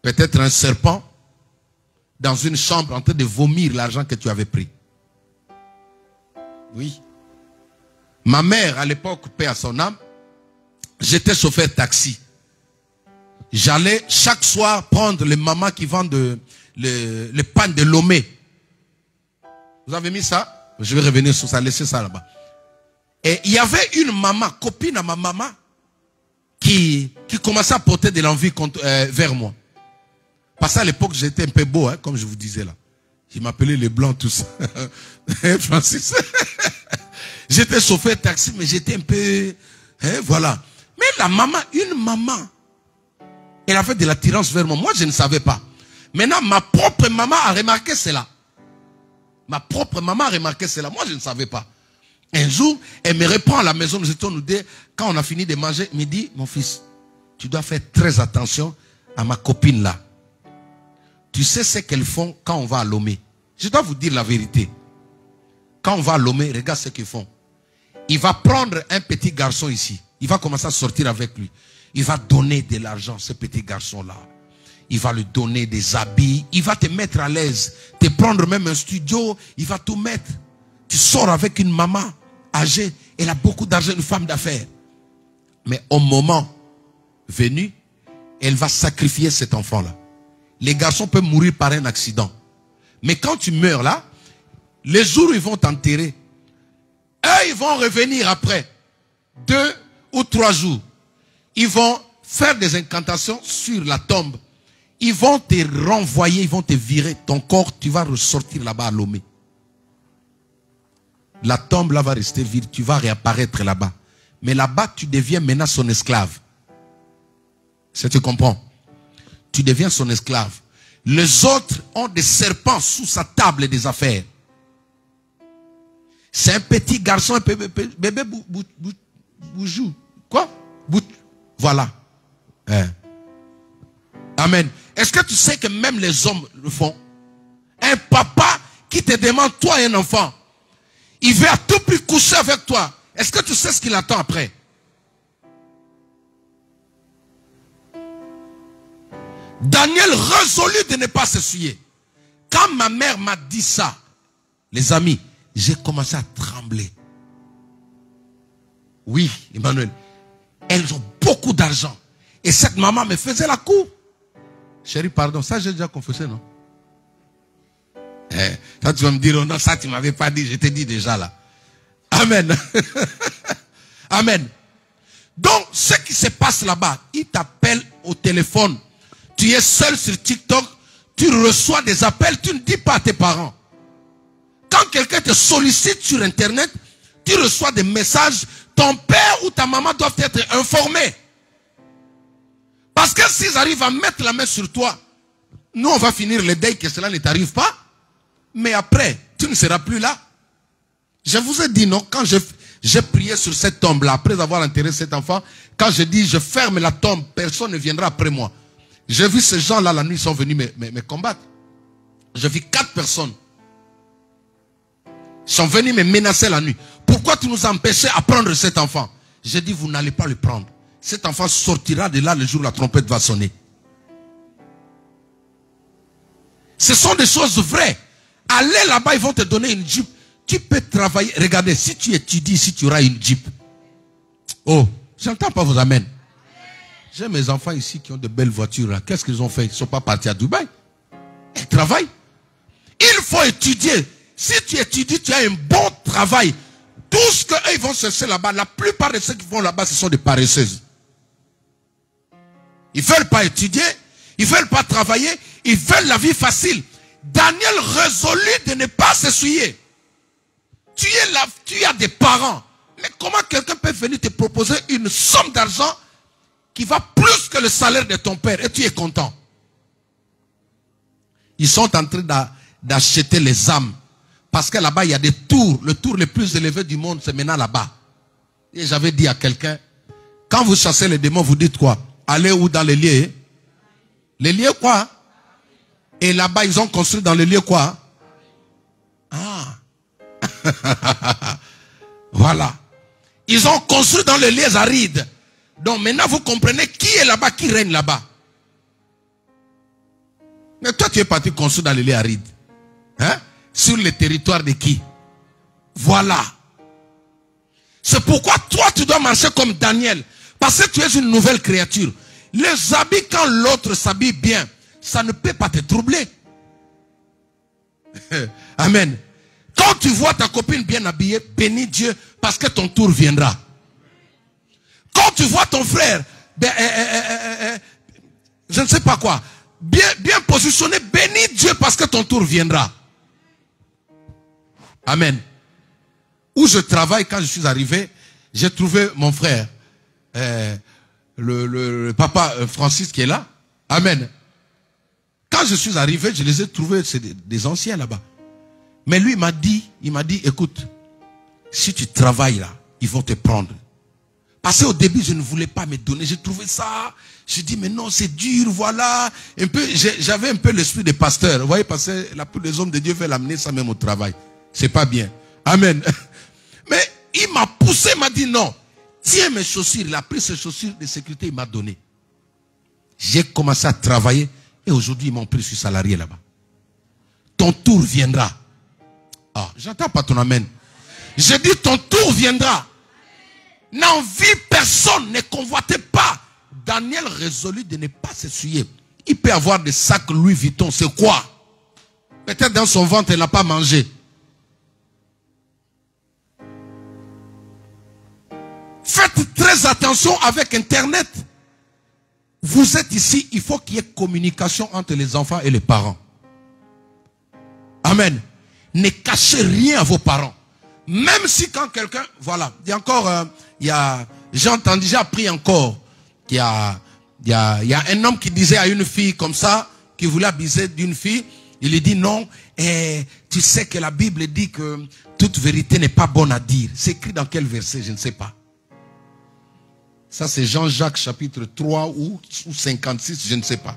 Peut-être un serpent dans une chambre en train de vomir l'argent que tu avais pris. Oui. Ma mère, à l'époque, paix à son âme, j'étais chauffeur taxi. J'allais chaque soir prendre les mamans qui vendent le pain de Lomé. Vous avez mis ça? Je vais revenir sur ça, laissez ça là-bas. Et il y avait une maman, copine à ma maman, qui commençait à porter de l'envie vers moi. Parce qu'à l'époque, j'étais un peu beau, hein, comme je vous disais là. Il m'appelait les blancs, tout ça. Francis. J'étais chauffeur taxi, mais j'étais un peu... Hein, voilà. Mais la maman, une maman, elle avait de l'attirance vers moi. Moi, je ne savais pas. Maintenant, ma propre maman a remarqué cela. Ma propre maman a remarqué cela. Moi, je ne savais pas. Un jour, elle me reprend à la maison. Nous étions nous deux. Quand on a fini de manger, elle me dit, mon fils, tu dois faire très attention à ma copine là. Tu sais ce qu'elles font quand on va à Lomé. Je dois vous dire la vérité. Quand on va à Lomé, regarde ce qu'ils font. Il va prendre un petit garçon ici. Il va commencer à sortir avec lui. Il va donner de l'argent à ce petit garçon-là. Il va lui donner des habits. Il va te mettre à l'aise. Te prendre même un studio. Il va tout mettre. Tu sors avec une maman âgée. Elle a beaucoup d'argent, une femme d'affaires. Mais au moment venu, elle va sacrifier cet enfant-là. Les garçons peuvent mourir par un accident. Mais quand tu meurs là, les jours où ils vont t'enterrer, eux, ils vont revenir après 2 ou 3 jours. Ils vont faire des incantations sur la tombe. Ils vont te renvoyer, ils vont te virer. Ton corps, tu vas ressortir là-bas à Lomé. La tombe là va rester vide, tu vas réapparaître là-bas. Mais là-bas, tu deviens maintenant son esclave. Si tu comprends? Tu deviens son esclave. Les autres ont des serpents sous sa table des affaires. C'est un petit garçon, un bébé boujou. Quoi? Voilà. Amen. Est-ce que tu sais que même les hommes le font? Un papa qui te demande, toi un enfant, il veut à tout prix coucher avec toi. Est-ce que tu sais ce qu'il attend après? Daniel résolut de ne pas s'essuyer. Quand ma mère m'a dit ça, les amis, j'ai commencé à trembler. Oui, Emmanuel, elles ont beaucoup d'argent. Et cette maman me faisait la cour. Chérie, pardon, ça j'ai déjà confessé, non? Ça tu vas me dire, oh non, ça tu m'avais pas dit, je t'ai dit déjà là. Amen. Amen. Donc, ce qui se passe là-bas, il t'appelle au téléphone. Tu es seul sur TikTok, tu reçois des appels, tu ne dis pas à tes parents. Quand quelqu'un te sollicite sur Internet, tu reçois des messages, ton père ou ta maman doivent être informés. Parce que s'ils arrivent à mettre la main sur toi, nous on va finir le deuil que cela ne t'arrive pas. Mais après, tu ne seras plus là. Je vous ai dit non, quand j'ai prié sur cette tombe-là, après avoir enterré cet enfant, quand je dis je ferme la tombe, personne ne viendra après moi. J'ai vu ces gens-là, la nuit, ils sont venus me combattre. J'ai vu 4 personnes. Ils sont venus me menacer la nuit. Pourquoi tu nous as empêchés à prendre cet enfant? J'ai dit, vous n'allez pas le prendre. Cet enfant sortira de là le jour où la trompette va sonner. Ce sont des choses vraies. Allez là-bas, ils vont te donner une Jeep. Tu peux travailler. Regardez, si tu étudies, si tu auras une Jeep. Oh, j'entends pas vos amens. J'ai mes enfants ici qui ont de belles voitures. Qu'est-ce qu'ils ont fait? Ils ne sont pas partis à Dubaï. Ils travaillent. Il faut étudier. Si tu étudies, tu as un bon travail. Tout ce qu'eux vont chercher là-bas, la plupart de ceux qui vont là-bas, ce sont des paresseuses. Ils ne veulent pas étudier. Ils ne veulent pas travailler. Ils veulent la vie facile. Daniel résolut de ne pas s'essuyer. Tu es là, tu as des parents. Mais comment quelqu'un peut venir te proposer une somme d'argent qui va plus que le salaire de ton père et tu es content? Ils sont en train d'acheter les âmes. Parce que là-bas, il y a des tours. Le tour le plus élevé du monde, c'est maintenant là-bas. Et j'avais dit à quelqu'un, quand vous chassez les démons, vous dites quoi? Allez où dans les lieux? Les lieux quoi? Et là-bas, ils ont construit dans les lieux quoi? Ah. Voilà. Ils ont construit dans les lieux arides. Donc maintenant, vous comprenez qui est là-bas, qui règne là-bas. Mais toi, tu es parti construire dans les lieux arides. Hein? Sur le territoire de qui? Voilà. C'est pourquoi toi, tu dois marcher comme Daniel. Parce que tu es une nouvelle créature. Les habits, quand l'autre s'habille bien, ça ne peut pas te troubler. Amen. Quand tu vois ta copine bien habillée, bénis Dieu parce que ton tour viendra. Quand tu vois ton frère, je ne sais pas quoi, bien positionné, bénis Dieu parce que ton tour viendra. Amen. où je travaille, quand je suis arrivé, j'ai trouvé mon frère, le papa Francis qui est là. Amen. Quand je suis arrivé, je les ai trouvés, c'est des anciens là-bas. Mais lui, il m'a dit, écoute, si tu travailles là, ils vont te prendre. Parce qu'au début, je ne voulais pas me donner. J'ai trouvé ça. Je dis, mais non, c'est dur, voilà. J'avais un peu l'esprit de pasteur. Vous voyez, parce que la plupart des hommes de Dieu veulent amener ça même au travail. C'est pas bien. Amen. Mais il m'a poussé, il m'a dit non. Tiens mes chaussures. Il a pris ses chaussures de sécurité, il m'a donné. J'ai commencé à travailler. Et aujourd'hui, ils m'ont pris, je suis salarié là-bas. Ton tour viendra. Ah, j'entends pas ton amen. Je dis, ton tour viendra. N'envie personne, ne convoitez pas. Daniel résolut de ne pas s'essuyer. Il peut avoir des sacs Louis Vuitton, c'est quoi? Peut-être dans son ventre, il n'a pas mangé. Faites très attention avec Internet. Vous êtes ici, il faut qu'il y ait communication entre les enfants et les parents. Amen. Ne cachez rien à vos parents. Même si quand quelqu'un, voilà, il y a encore, j'ai appris encore qu'il y a un homme qui disait à une fille comme ça, qui voulait abuser d'une fille, il lui dit non, tu sais que la Bible dit que toute vérité n'est pas bonne à dire. C'est écrit dans quel verset, je ne sais pas. Ça c'est Jean-Jacques chapitre 3 ou 56, je ne sais pas.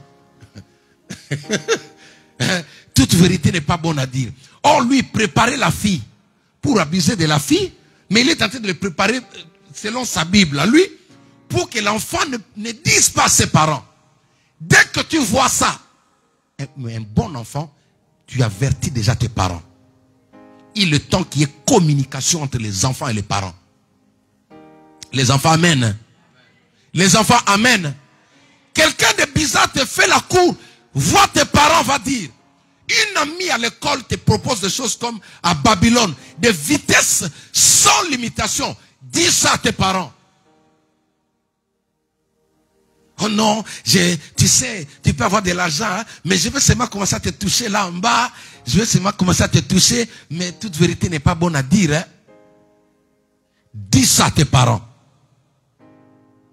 Toute vérité n'est pas bonne à dire. Or lui préparait la fille pour abuser de la fille, mais il est en train de le préparer selon sa Bible à lui, pour que l'enfant ne dise pas à ses parents. Dès que tu vois ça, un bon enfant, tu avertis déjà tes parents. Il est temps qu'il y ait communication entre les enfants et les parents. Les enfants, amen. Les enfants, amen. Quelqu'un de bizarre te fait la cour, vois tes parents, va dire. Une amie à l'école te propose des choses comme à Babylone, des vitesses sans limitation. Dis ça à tes parents. Oh non, tu sais, tu peux avoir de l'argent, hein, mais je vais seulement commencer à te toucher là en bas. Je vais seulement commencer à te toucher, mais toute vérité n'est pas bonne à dire. Hein. Dis ça à tes parents.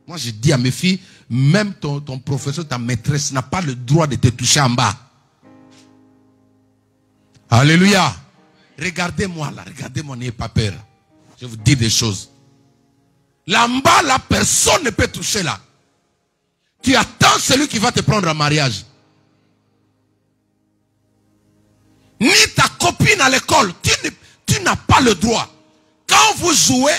Moi, je dis à mes filles, même ton professeur, ta maîtresse n'a pas le droit de te toucher en bas. Alléluia. Regardez-moi là, regardez-moi, n'ayez pas peur. Je vous dis des choses. Là en bas, là, personne ne peut toucher là. Tu attends celui qui va te prendre en mariage. Ni ta copine à l'école, tu n'as pas le droit. Quand vous jouez,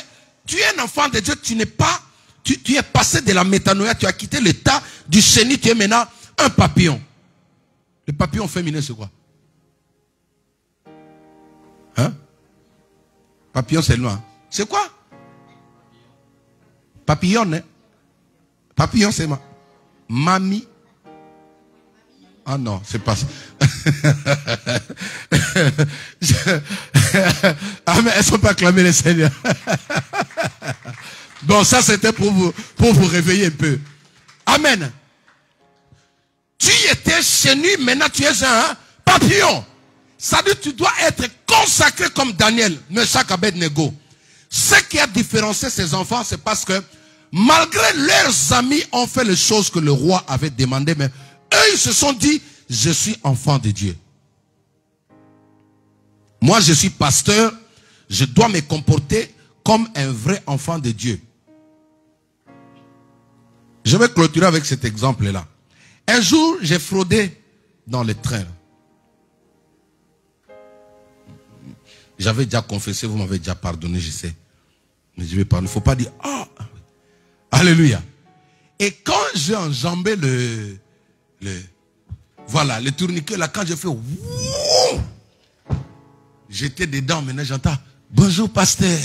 tu es un enfant de Dieu, tu n'es pas, tu es passé de la métanoïa, tu as quitté l'état du chenil, tu es maintenant un papillon. Le papillon féminin, c'est quoi? Hein? Papillon, c'est loin. C'est quoi? Papillon, hein? Papillon, c'est moi. Mamie. Ah non, c'est pas ça. Ah mais elles sont pas acclamées les seigneurs. Bon, ça c'était pour vous réveiller un peu. Amen. Tu étais chenille, maintenant tu es un papillon. Ça veut dire que tu dois être consacré comme Daniel, Meshach, Abednego. Ce qui a différencié ces enfants, c'est parce que malgré leurs amis ont fait les choses que le roi avait demandé, mais eux ils se sont dit, je suis enfant de Dieu. Moi je suis pasteur, je dois me comporter comme un vrai enfant de Dieu. Je vais clôturer avec cet exemple-là. Un jour, j'ai fraudé dans le train. J'avais déjà confessé, vous m'avez déjà pardonné, je sais. Mais je vais parler. Il ne faut pas dire, ah, alléluia. Et quand j'ai enjambé voilà, le tourniquet, là, quand j'ai fait, wouh, j'étais dedans, maintenant j'entends, bonjour pasteur.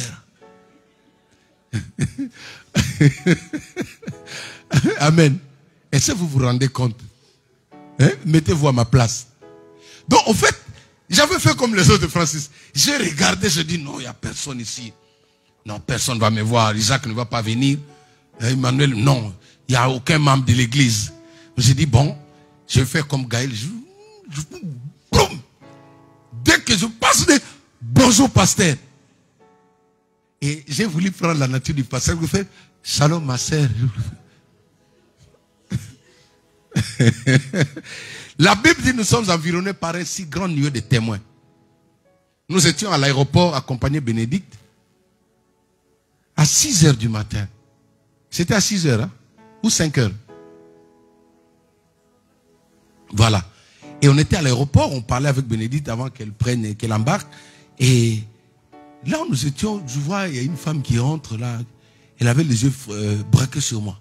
Amen. Est-ce que vous vous rendez compte? Hein? Mettez-vous à ma place. Donc, en fait, j'avais fait comme les autres, Francis. J'ai regardé, je dis, non, il n'y a personne ici. Non, personne ne va me voir. Isaac ne va pas venir. Emmanuel, non. Il n'y a aucun membre de l'église. J'ai dit, bon, je vais faire comme Gaël. Boum. Dès que je passe, bonjour pasteur. Et j'ai voulu prendre la nature du pasteur. Vous faites, shalom ma sœur. La Bible dit nous sommes environnés par un si grand nuée de témoins. Nous étions à l'aéroport accompagnés Bénédicte à 6 heures du matin. C'était à 6 heures, hein? Ou 5 heures. Voilà. Et on était à l'aéroport, on parlait avec Bénédicte avant qu'elle prenne, qu'elle embarque. Et là où nous étions, je vois, il y a une femme qui entre là. Elle avait les yeux braqués sur moi.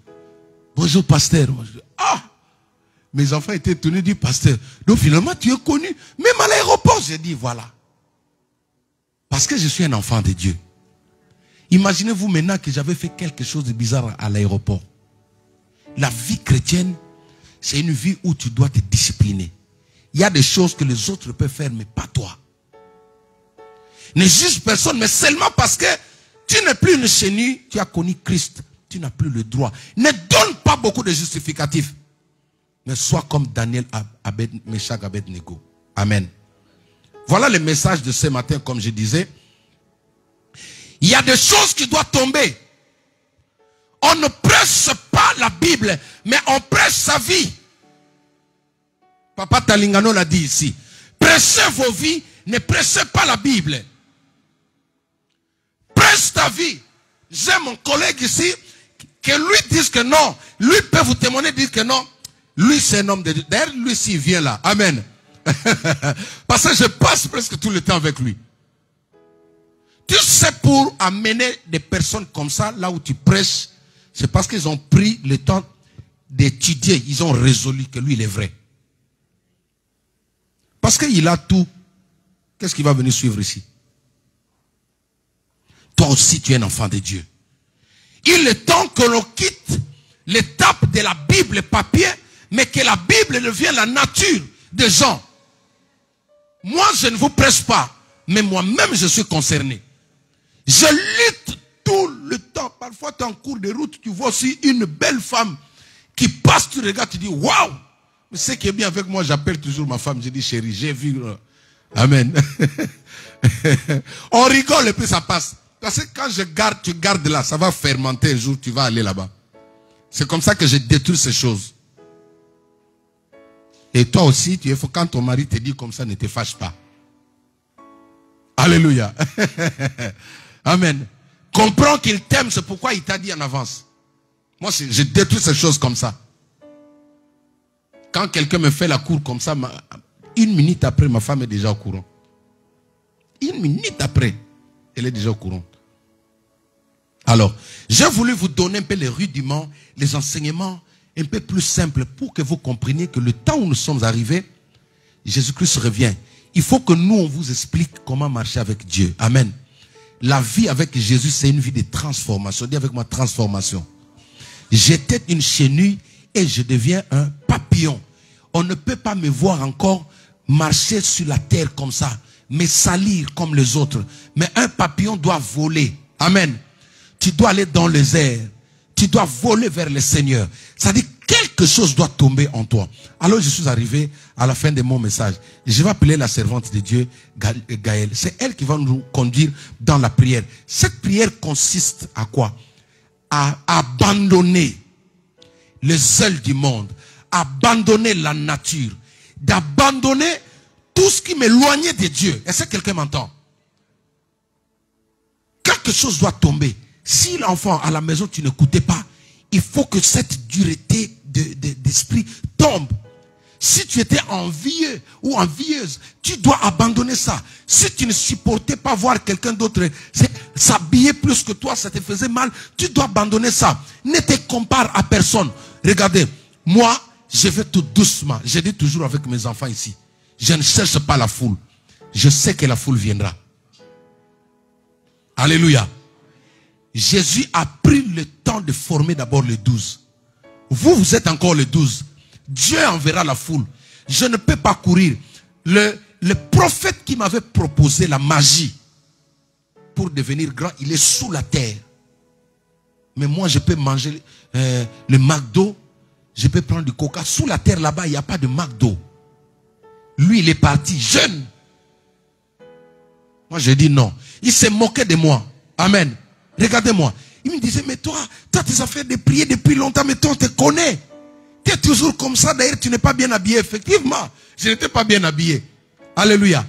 Bonjour pasteur. Moi, je dis, ah! Mes enfants étaient étonnés du pasteur. Donc finalement, tu es connu. Même à l'aéroport, j'ai dit, voilà. Parce que je suis un enfant de Dieu. Imaginez-vous maintenant que j'avais fait quelque chose de bizarre à l'aéroport. La vie chrétienne, c'est une vie où tu dois te discipliner. Il y a des choses que les autres peuvent faire, mais pas toi. Ne juge personne, mais seulement parce que tu n'es plus une chenille, tu as connu Christ. Tu n'as plus le droit. Ne donne pas beaucoup de justificatifs. Mais sois comme Daniel, Meshach, Abednego. Amen. Voilà le message de ce matin, comme je disais. Il y a des choses qui doivent tomber. On ne prêche pas la Bible, mais on prêche sa vie. Papa Talingano l'a dit ici. Prêchez vos vies, ne prêchez pas la Bible. Prêche ta vie. J'ai mon collègue ici, que lui dise que non. Lui peut vous témoigner, dire que non. Lui, c'est un homme de Dieu. D'ailleurs, lui, s'il vient là. Amen. Parce que je passe presque tout le temps avec lui. Tu sais, pour amener des personnes comme ça, là où tu prêches, c'est parce qu'ils ont pris le temps d'étudier. Ils ont résolu que lui, il est vrai. Parce qu'il a tout. Qu'est-ce qui va venir suivre ici? Toi aussi, tu es un enfant de Dieu. Il est temps que l'on quitte l'étape de la Bible papier, mais que la Bible devienne la nature des gens. Moi, je ne vous prêche pas, mais moi-même, je suis concerné. Je lutte tout le temps. Parfois, tu es en cours de route, tu vois aussi une belle femme qui passe, tu regardes, tu dis, waouh! Mais ce qui est bien avec moi, j'appelle toujours ma femme, je dis, chérie, j'ai vu. Amen. On rigole et puis ça passe. Parce que quand tu gardes là, ça va fermenter un jour, tu vas aller là-bas. C'est comme ça que je détruis ces choses. Et toi aussi, il faut quand ton mari te dit comme ça, ne te fâche pas. Alléluia. Amen. Comprends qu'il t'aime, c'est pourquoi il t'a dit en avance. Moi, je détruis ces choses comme ça. Quand quelqu'un me fait la cour comme ça, une minute après, ma femme est déjà au courant. Une minute après, elle est déjà au courant. Alors, j'ai voulu vous donner un peu les rudiments, les enseignements un peu plus simples pour que vous compreniez que le temps où nous sommes arrivés, Jésus-Christ revient. Il faut que nous, on vous explique comment marcher avec Dieu. Amen. La vie avec Jésus, c'est une vie de transformation. Dis avec moi, transformation. J'étais une chenille et je deviens un papillon. On ne peut pas me voir encore marcher sur la terre comme ça, mais salir comme les autres. Mais un papillon doit voler. Amen. Tu dois aller dans les airs. Tu dois voler vers le Seigneur. C'est-à-dire quelque chose doit tomber en toi. Alors je suis arrivé à la fin de mon message. Je vais appeler la servante de Dieu, Gaëlle. C'est elle qui va nous conduire dans la prière. Cette prière consiste à quoi? À abandonner les zèles du monde. Abandonner la nature. D'abandonner tout ce qui m'éloignait de Dieu. Est-ce que quelqu'un m'entend? Quelque chose doit tomber. Si l'enfant à la maison tu n'écoutais pas, il faut que cette dureté d'esprit tombe. Si tu étais envieux ou envieuse, tu dois abandonner ça. Si tu ne supportais pas voir quelqu'un d'autre s'habiller plus que toi, ça te faisait mal, tu dois abandonner ça. Ne te compare à personne. Regardez, moi, je vais tout doucement. Je dis toujours avec mes enfants ici, je ne cherche pas la foule. Je sais que la foule viendra. Alléluia. Jésus a pris le temps de former d'abord les 12. Vous, vous êtes encore les 12. Dieu enverra la foule. Je ne peux pas courir. Le prophète qui m'avait proposé la magie pour devenir grand, il est sous la terre. Mais moi, je peux manger le McDo. Je peux prendre du coca. Sous la terre, là-bas, il n'y a pas de McDo. Lui, il est parti jeune. Moi, je dis non. Il s'est moqué de moi. Amen. Regardez-moi. Il me disait, mais toi, tu as fait des prières depuis longtemps, mais toi, on te connaît. Tu es toujours comme ça, d'ailleurs, tu n'es pas bien habillé. Effectivement, je n'étais pas bien habillé. Alléluia.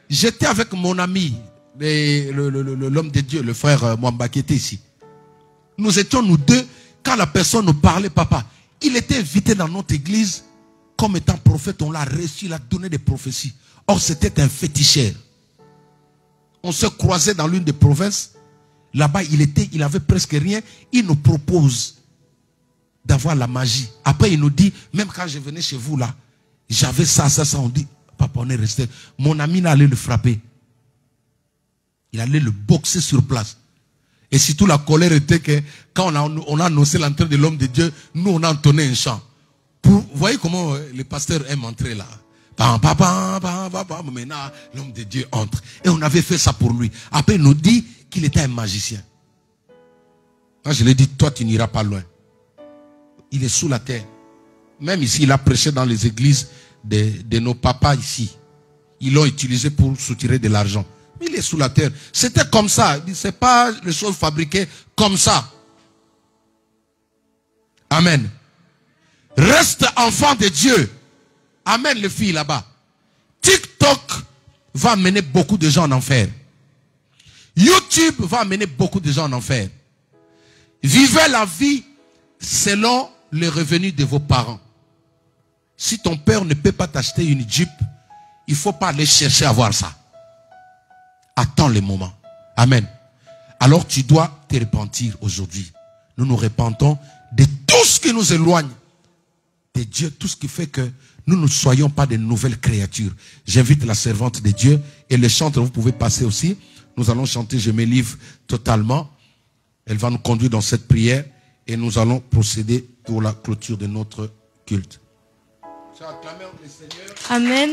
J'étais avec mon ami, l'homme de Dieu, le frère Mwamba qui était ici. Nous étions nous deux, quand la personne nous parlait, papa, il était invité dans notre église comme étant prophète, on l'a reçu, il a donné des prophéties. Or, c'était un féticheur. On se croisait dans l'une des provinces. Là-bas, il avait presque rien. Il nous propose d'avoir la magie. Après, il nous dit, même quand je venais chez vous là, j'avais ça. On dit, papa, on est resté. Mon ami allait le frapper. Il allait le boxer sur place. Et surtout, la colère était que quand on a annoncé l'entrée de l'homme de Dieu, nous, on a entonné un chant. Vous voyez comment les pasteurs aiment entrer là. Maintenant, l'homme de Dieu entre. Et on avait fait ça pour lui. Après, il nous dit qu'il était un magicien. Quand je lui ai dit, toi, tu n'iras pas loin. Il est sous la terre. Même ici, il a prêché dans les églises de nos papas ici. Ils l'ont utilisé pour soutirer de l'argent. Mais il est sous la terre. C'était comme ça. Ce n'est pas les choses fabriquées comme ça. Amen. Reste enfant de Dieu. Amen, les filles là-bas. TikTok va amener beaucoup de gens en enfer. YouTube va amener beaucoup de gens en enfer. Vivez la vie selon les revenus de vos parents. Si ton père ne peut pas t'acheter une Jeep, il ne faut pas aller chercher à voir ça. Attends le moment. Amen. Alors tu dois te repentir aujourd'hui. Nous nous repentons de tout ce qui nous éloigne de Dieu, tout ce qui fait que nous ne soyons pas de nouvelles créatures. J'invite la servante de Dieu et le chanteur, vous pouvez passer aussi. Nous allons chanter Je me livre totalement. Elle va nous conduire dans cette prière et nous allons procéder pour la clôture de notre culte. Amen.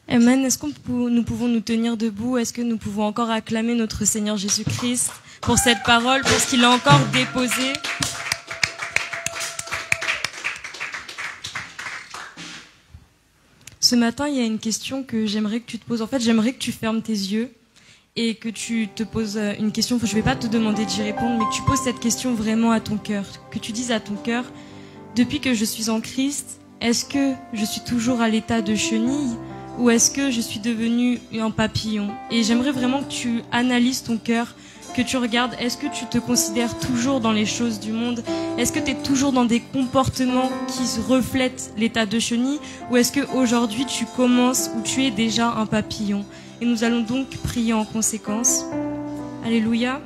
Amen. Est-ce que nous pouvons nous tenir debout? Est-ce que nous pouvons encore acclamer notre Seigneur Jésus-Christ pour cette parole, pour ce qu'il a encore déposé? Ce matin, il y a une question que j'aimerais que tu te poses. En fait, j'aimerais que tu fermes tes yeux et que tu te poses une question. Je ne vais pas te demander d'y répondre, mais que tu poses cette question vraiment à ton cœur. Que tu dises à ton cœur, depuis que je suis en Christ, est-ce que je suis toujours à l'état de chenille ou est-ce que je suis devenu un papillon? Et j'aimerais vraiment que tu analyses ton cœur, que tu regardes, est-ce que tu te considères toujours dans les choses du monde? Est-ce que tu es toujours dans des comportements qui reflètent l'état de chenille? Ou est-ce qu'aujourd'hui tu commences ou tu es déjà un papillon? Et nous allons donc prier en conséquence. Alléluia.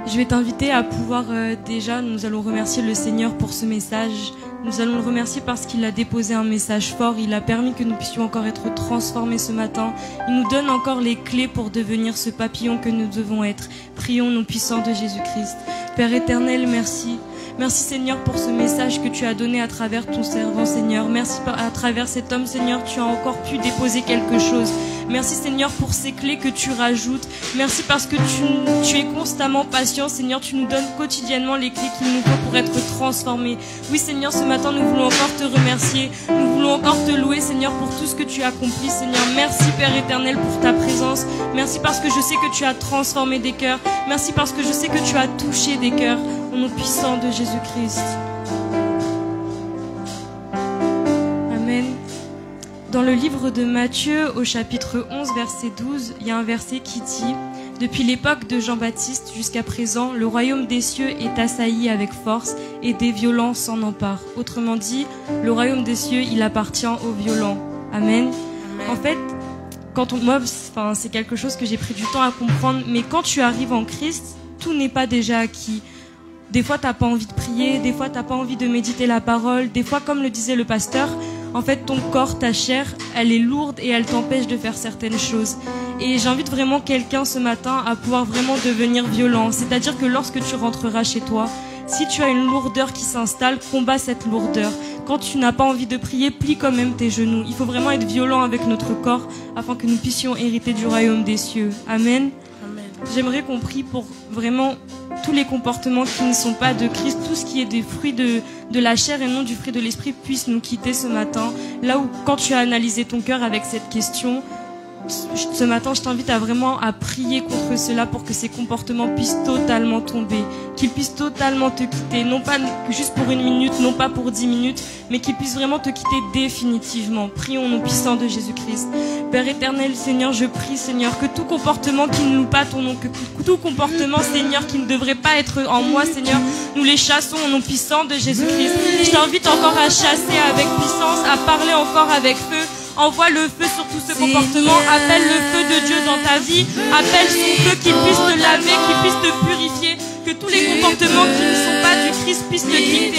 Je vais t'inviter à pouvoir déjà, nous allons remercier le Seigneur pour ce message. Nous allons le remercier parce qu'il a déposé un message fort. Il a permis que nous puissions encore être transformés ce matin. Il nous donne encore les clés pour devenir ce papillon que nous devons être. Prions, nom puissant de Jésus-Christ. Père éternel, merci. Merci Seigneur pour ce message que tu as donné à travers ton servant Seigneur. Merci à travers cet homme Seigneur, tu as encore pu déposer quelque chose. Merci Seigneur pour ces clés que tu rajoutes. Merci parce que tu es constamment patient Seigneur. Tu nous donnes quotidiennement les clés qu'il nous faut pour être transformés. Oui Seigneur, ce matin nous voulons encore te remercier. Nous voulons encore te louer Seigneur pour tout ce que tu as accompli Seigneur. Merci Père éternel pour ta présence. Merci parce que je sais que tu as transformé des cœurs. Merci parce que je sais que tu as touché des cœurs. Au nom puissant de Jésus-Christ. Amen. Dans le livre de Matthieu, au chapitre 11, verset 12, il y a un verset qui dit « Depuis l'époque de Jean-Baptiste jusqu'à présent, le royaume des cieux est assailli avec force et des violents s'en emparent. » Autrement dit, le royaume des cieux, il appartient aux violents. Amen. Amen. En fait, c'est quelque chose que j'ai pris du temps à comprendre, mais quand tu arrives en Christ, tout n'est pas déjà acquis. Des fois, t'as pas envie de prier, des fois, t'as pas envie de méditer la parole, des fois, comme le disait le pasteur, en fait, ton corps, ta chair, elle est lourde et elle t'empêche de faire certaines choses. Et j'invite vraiment quelqu'un ce matin à pouvoir vraiment devenir violent. C'est-à-dire que lorsque tu rentreras chez toi, si tu as une lourdeur qui s'installe, combat cette lourdeur. Quand tu n'as pas envie de prier, plie quand même tes genoux. Il faut vraiment être violent avec notre corps afin que nous puissions hériter du royaume des cieux. Amen. j'aimerais qu'on prie pour vraiment tous les comportements qui ne sont pas de Christ, tout ce qui est des fruits de la chair et non du fruit de l'esprit puisse nous quitter ce matin. Là où, quand tu as analysé ton cœur avec cette question, ce matin, je t'invite à vraiment à prier contre cela pour que ces comportements puissent totalement tomber, qu'ils puissent totalement te quitter, non pas juste pour 1 minute, non pas pour 10 minutes, mais qu'ils puissent vraiment te quitter définitivement. Prions au nom puissant de Jésus-Christ. Père éternel, Seigneur, je prie, Seigneur, que tout comportement qui ne loue pas ton nom, que tout comportement, Seigneur, qui ne devrait pas être en moi, Seigneur, nous les chassons au nom puissant de Jésus-Christ. Je t'invite encore à chasser avec puissance, à parler encore avec feu. Envoie le feu sur tout ce comportement. Appelle le feu de Dieu dans ta vie. Appelle son feu qui puisse te laver, qui puisse te purifier. Que tous les comportements qui ne sont pas du Christ puissent te quitter.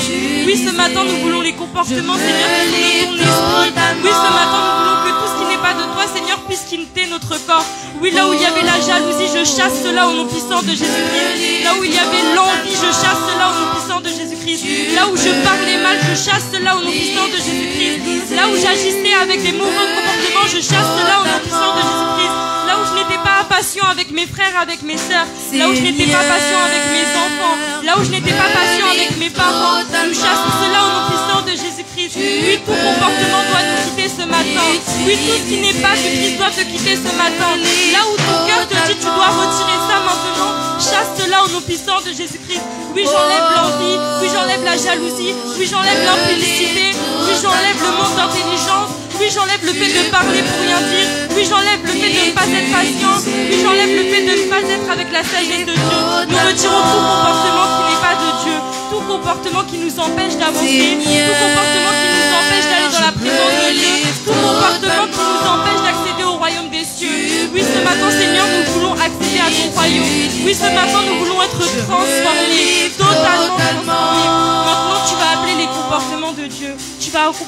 Oui, ce matin, nous voulons les comportements, Seigneur, qui sont de ton esprit. Oui, ce matin, nous voulons que tout ce qui n'est pas de toi, Seigneur, puisse quitter notre corps. Oui, là où il y avait la jalousie, je chasse cela au nom puissant de Jésus-Christ. Là où il y avait l'envie, je chasse cela au nom puissant de Jésus-Christ. Là où je parlais mal, je chasse cela au nom puissant de Jésus-Christ. Là où j'agissais avec des mauvais comportements, je chasse cela au nom puissant de Jésus-Christ. Là où je n'étais pas patient avec mes frères, avec mes sœurs. Là où je n'étais pas patient avec mes enfants. Là où je n'étais pas patient avec mes parents. Nous chassons cela au nom puissant de Jésus-Christ. Oui, tout comportement doit te quitter ce matin. Oui, tout ce qui n'est pas de Christ doit te quitter ce matin. Là où ton cœur te dit tu dois retirer ça maintenant, chasse cela au nom puissant de Jésus-Christ. Oui, j'enlève l'envie. Oui, j'enlève la jalousie. Oui, j'enlève l'impulsivité. Oui, j'enlève le manque d'intelligence. Oui, j'enlève le fait de parler pour rien dire. Oui, j'enlève le fait de ne pas être patient. Oui, j'enlève le fait de ne pas être avec la sagesse de Dieu. Nous retirons tout comportement qui n'est pas de Dieu. Tout comportement qui nous empêche d'avancer. Tout comportement qui nous empêche d'aller dans la présence de Dieu. Tout comportement qui nous empêche d'accéder au royaume des cieux. Oui, ce matin, Seigneur, nous voulons accéder à ton royaume. Oui, ce matin, nous voulons être transformés. Totalement transformés. Maintenant, tu vas appeler les comportements de Dieu. Tu vas appeler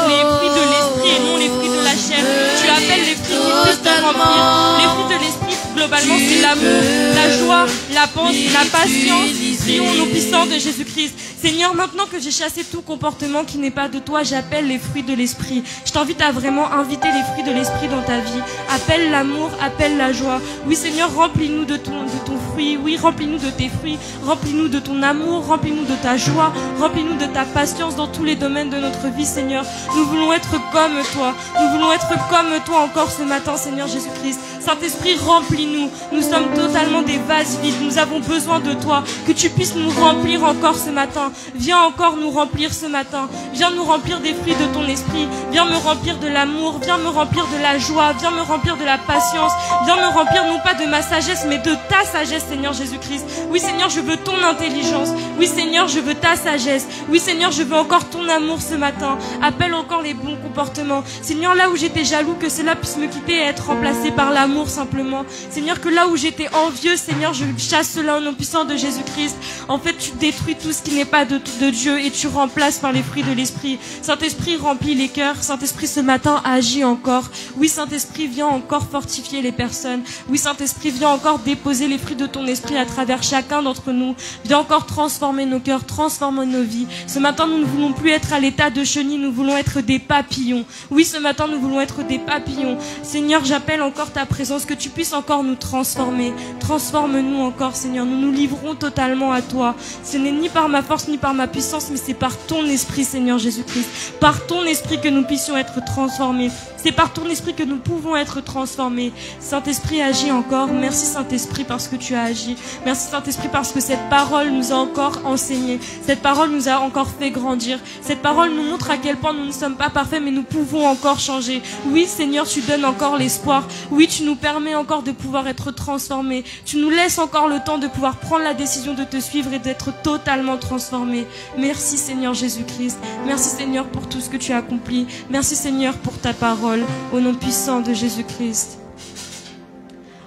les fruits de l'esprit et non les fruits de la chair. Tu appelles les fruits qui puissent te remplir. Les fruits de l'esprit, globalement, c'est l'amour, la joie, la patience. Prions au nom puissant de Jésus-Christ. Seigneur, maintenant que j'ai chassé tout comportement qui n'est pas de toi, j'appelle les fruits de l'esprit. Je t'invite à vraiment inviter les fruits de l'esprit dans ta vie. Appelle l'amour, appelle la joie. Oui, Seigneur, remplis-nous de ton fruit. Oui, remplis-nous de tes fruits. Remplis-nous de ton amour. Remplis-nous de ta joie. Remplis-nous de ta patience dans tous les domaines de notre vie, Seigneur. Nous voulons être comme toi. Nous voulons être comme toi encore ce matin, Seigneur Jésus-Christ. Saint-Esprit, remplis-nous. Nous sommes totalement des vases vides. Nous avons besoin de toi. Que tu puisses nous remplir encore ce matin. Viens encore nous remplir ce matin. Viens nous remplir des fruits de ton esprit. Viens me remplir de l'amour. Viens me remplir de la joie. Viens me remplir de la patience. Viens me remplir non pas de ma sagesse, mais de ta sagesse, Seigneur Jésus-Christ. Oui, Seigneur, je veux ton intelligence. Oui, Seigneur, je veux ta sagesse. Oui, Seigneur, je veux encore ton amour ce matin. Appelle encore les bons comportements. Seigneur, là où j'étais jaloux, que cela puisse me quitter et être remplacé par l'amour simplement. Seigneur, que là où j'étais envieux, Seigneur, je chasse cela au nom puissant de Jésus-Christ. En fait, tu détruis tout ce qui n'est pas de Dieu et tu remplaces par les fruits de l'Esprit. Saint-Esprit, remplis les cœurs. Saint-Esprit, ce matin, agis encore. Oui, Saint-Esprit, viens encore fortifier les personnes. Oui, Saint-Esprit, viens encore déposer les fruits de ton esprit à travers chacun d'entre nous. Viens encore transformer nos cœurs, transformer nos vies. Ce matin, nous ne voulons plus être à l'état de chenilles, nous voulons être des papillons. Oui, ce matin, nous voulons être des papillons. Seigneur, j'appelle encore ta présence, que tu puisses encore nous transformer. Transforme-nous encore, Seigneur. Nous nous livrons totalement à toi. Ce n'est ni par ma force, ni par ma puissance, mais c'est par ton esprit, Seigneur Jésus-Christ. Par ton esprit que nous puissions être transformés. C'est par ton esprit que nous pouvons être transformés. Saint-Esprit, agis encore. Merci Saint-Esprit parce que tu as agi. Merci Saint-Esprit parce que cette parole nous a encore enseigné. Cette parole nous a encore fait grandir. Cette parole nous montre à quel point nous ne sommes pas parfaits, mais nous pouvons encore changer. Oui, Seigneur, tu donnes encore l'espoir. Oui, tu nous permets encore de pouvoir être transformés. Tu nous laisses encore le temps de pouvoir prendre la décision de te suivre et d'être totalement transformés. Merci Seigneur Jésus-Christ. Merci Seigneur pour tout ce que tu as accompli. Merci Seigneur pour ta parole. Au nom puissant de Jésus-Christ.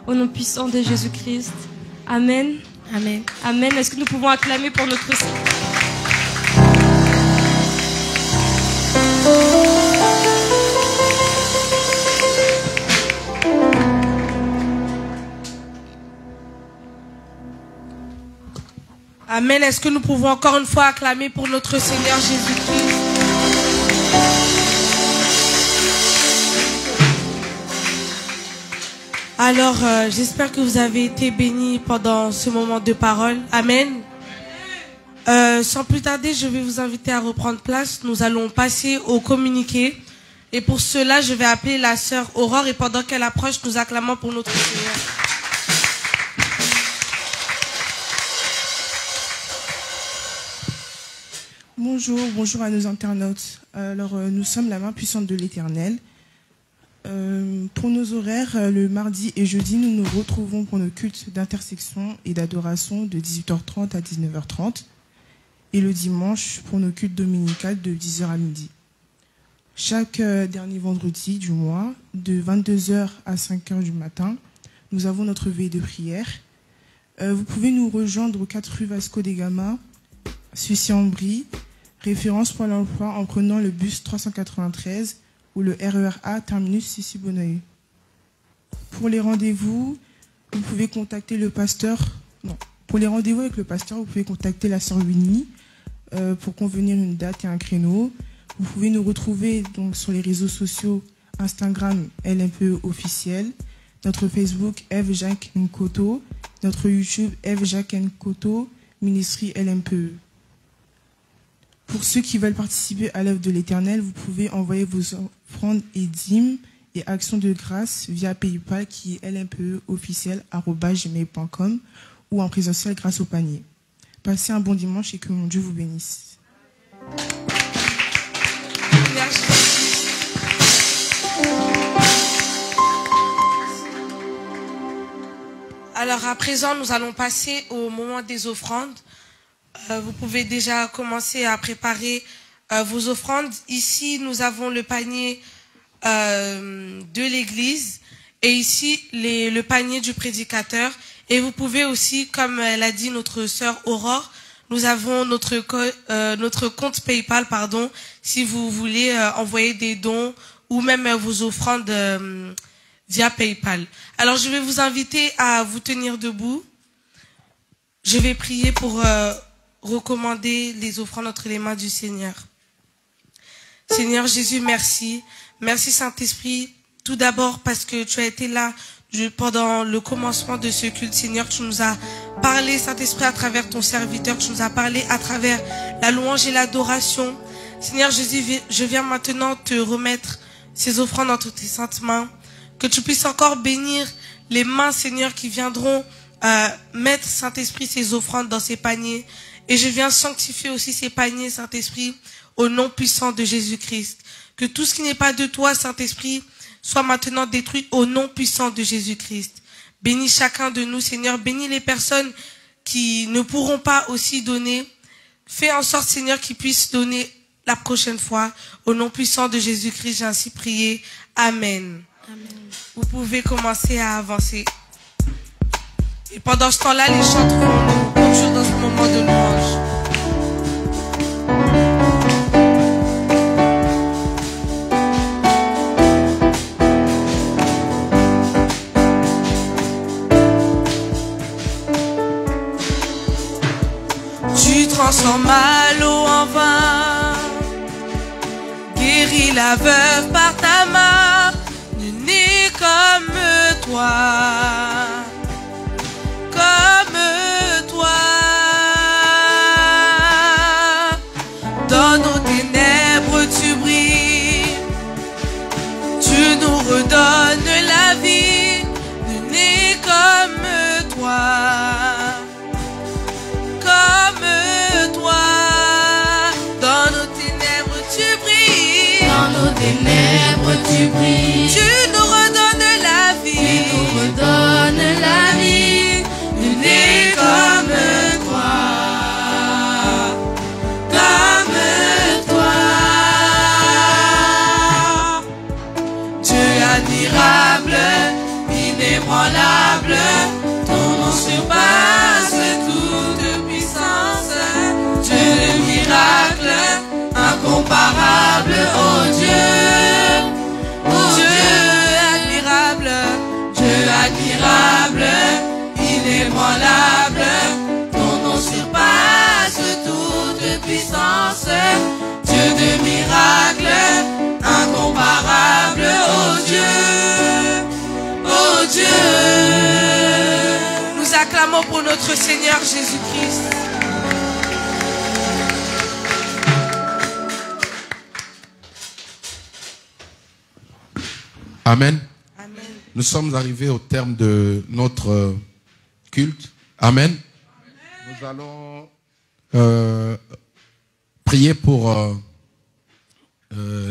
Au nom puissant de Jésus-Christ. Amen. Amen. Amen. Est-ce que nous pouvons acclamer pour notre Seigneur? Amen. Est-ce que nous pouvons encore une fois acclamer pour notre Seigneur Jésus-Christ? Alors, j'espère que vous avez été bénis pendant ce moment de parole. Amen. Sans plus tarder, je vais vous inviter à reprendre place. Nous allons passer au communiqué. Et pour cela, je vais appeler la sœur Aurore. Et pendant qu'elle approche, nous acclamons pour notre Seigneur. Bonjour à nos internautes. Alors, nous sommes la main puissante de l'Éternel. Pour nos horaires, le mardi et jeudi, nous nous retrouvons pour nos cultes d'intersection et d'adoration de 18h30 à 19h30. Et le dimanche, pour nos cultes dominicales de 10h à midi. Chaque dernier vendredi du mois, de 22h à 5h du matin, nous avons notre veillée de prière. Vous pouvez nous rejoindre aux 4 rue Vasco de Gama, Sucy-en-Brie, référence pour l'emploi en prenant le bus 393 ou le RER A terminus Sucy-Bonneuil. Pour les rendez-vous, vous pouvez contacter le pasteur. Non, pour les rendez-vous avec le pasteur, vous pouvez contacter la sœur Winnie pour convenir une date et un créneau. Vous pouvez nous retrouver donc sur les réseaux sociaux Instagram LMPE officiel, notre Facebook Eve Jacques Nkoto, notre YouTube Eve Jacques Nkoto, Ministry LMPE. Pour ceux qui veulent participer à l'œuvre de l'Éternel, vous pouvez envoyer vos offrandes et dîmes et actions de grâce via PayPal qui est lmpeofficiel@gmail.com ou en présentiel grâce au panier. Passez un bon dimanche et que mon Dieu vous bénisse. Alors à présent, nous allons passer au moment des offrandes. Vous pouvez déjà commencer à préparer vos offrandes. Ici, nous avons le panier de l'église et ici le panier du prédicateur. Et vous pouvez aussi, comme l'a dit notre sœur Aurore, nous avons notre compte PayPal, si vous voulez envoyer des dons ou même vos offrandes via PayPal. Alors, je vais vous inviter à vous tenir debout. Je vais prier pour recommander les offrandes entre les mains du Seigneur. Seigneur Jésus, merci. Merci Saint-Esprit, tout d'abord parce que tu as été là pendant le commencement de ce culte, Seigneur. Tu nous as parlé, Saint-Esprit, à travers ton serviteur. Tu nous as parlé à travers la louange et l'adoration. Seigneur Jésus, je viens maintenant te remettre ces offrandes entre tes saintes mains. Que tu puisses encore bénir les mains, Seigneur, qui viendront mettre, Saint-Esprit, ces offrandes dans ces paniers. Et je viens sanctifier aussi ces paniers, Saint-Esprit, au nom puissant de Jésus-Christ. Que tout ce qui n'est pas de toi, Saint-Esprit, soit maintenant détruit au nom puissant de Jésus-Christ. Bénis chacun de nous, Seigneur. Bénis les personnes qui ne pourront pas aussi donner. Fais en sorte, Seigneur, qu'ils puissent donner la prochaine fois. Au nom puissant de Jésus-Christ, j'ai ainsi prié. Amen. Amen. Vous pouvez commencer à avancer. Et pendant ce temps-là, les chantres vont nous conduire dans ce moment de louange. Tu transformes l'eau en vin, guéris la veuve par ta main, nul n'est comme toi. Dans nos ténèbres tu brilles, tu nous redonnes la vie, nul n'est comme toi. Comme toi, dans nos ténèbres tu brilles, dans nos ténèbres tu brilles, tu nous redonnes la vie, tu nous redonnes la vie, nul n'est comme toi. Admirable, inébranlable, ton nom surpasse toute puissance. Dieu de miracle, incomparable, oh Dieu, admirable, Dieu admirable, inébranlable, ton nom surpasse toute puissance. Dieu de miracle, incomparable, oh Dieu, oh Dieu. Acclamons pour notre Seigneur Jésus-Christ. Amen. Amen. Nous sommes arrivés au terme de notre culte. Amen. Nous allons prier pour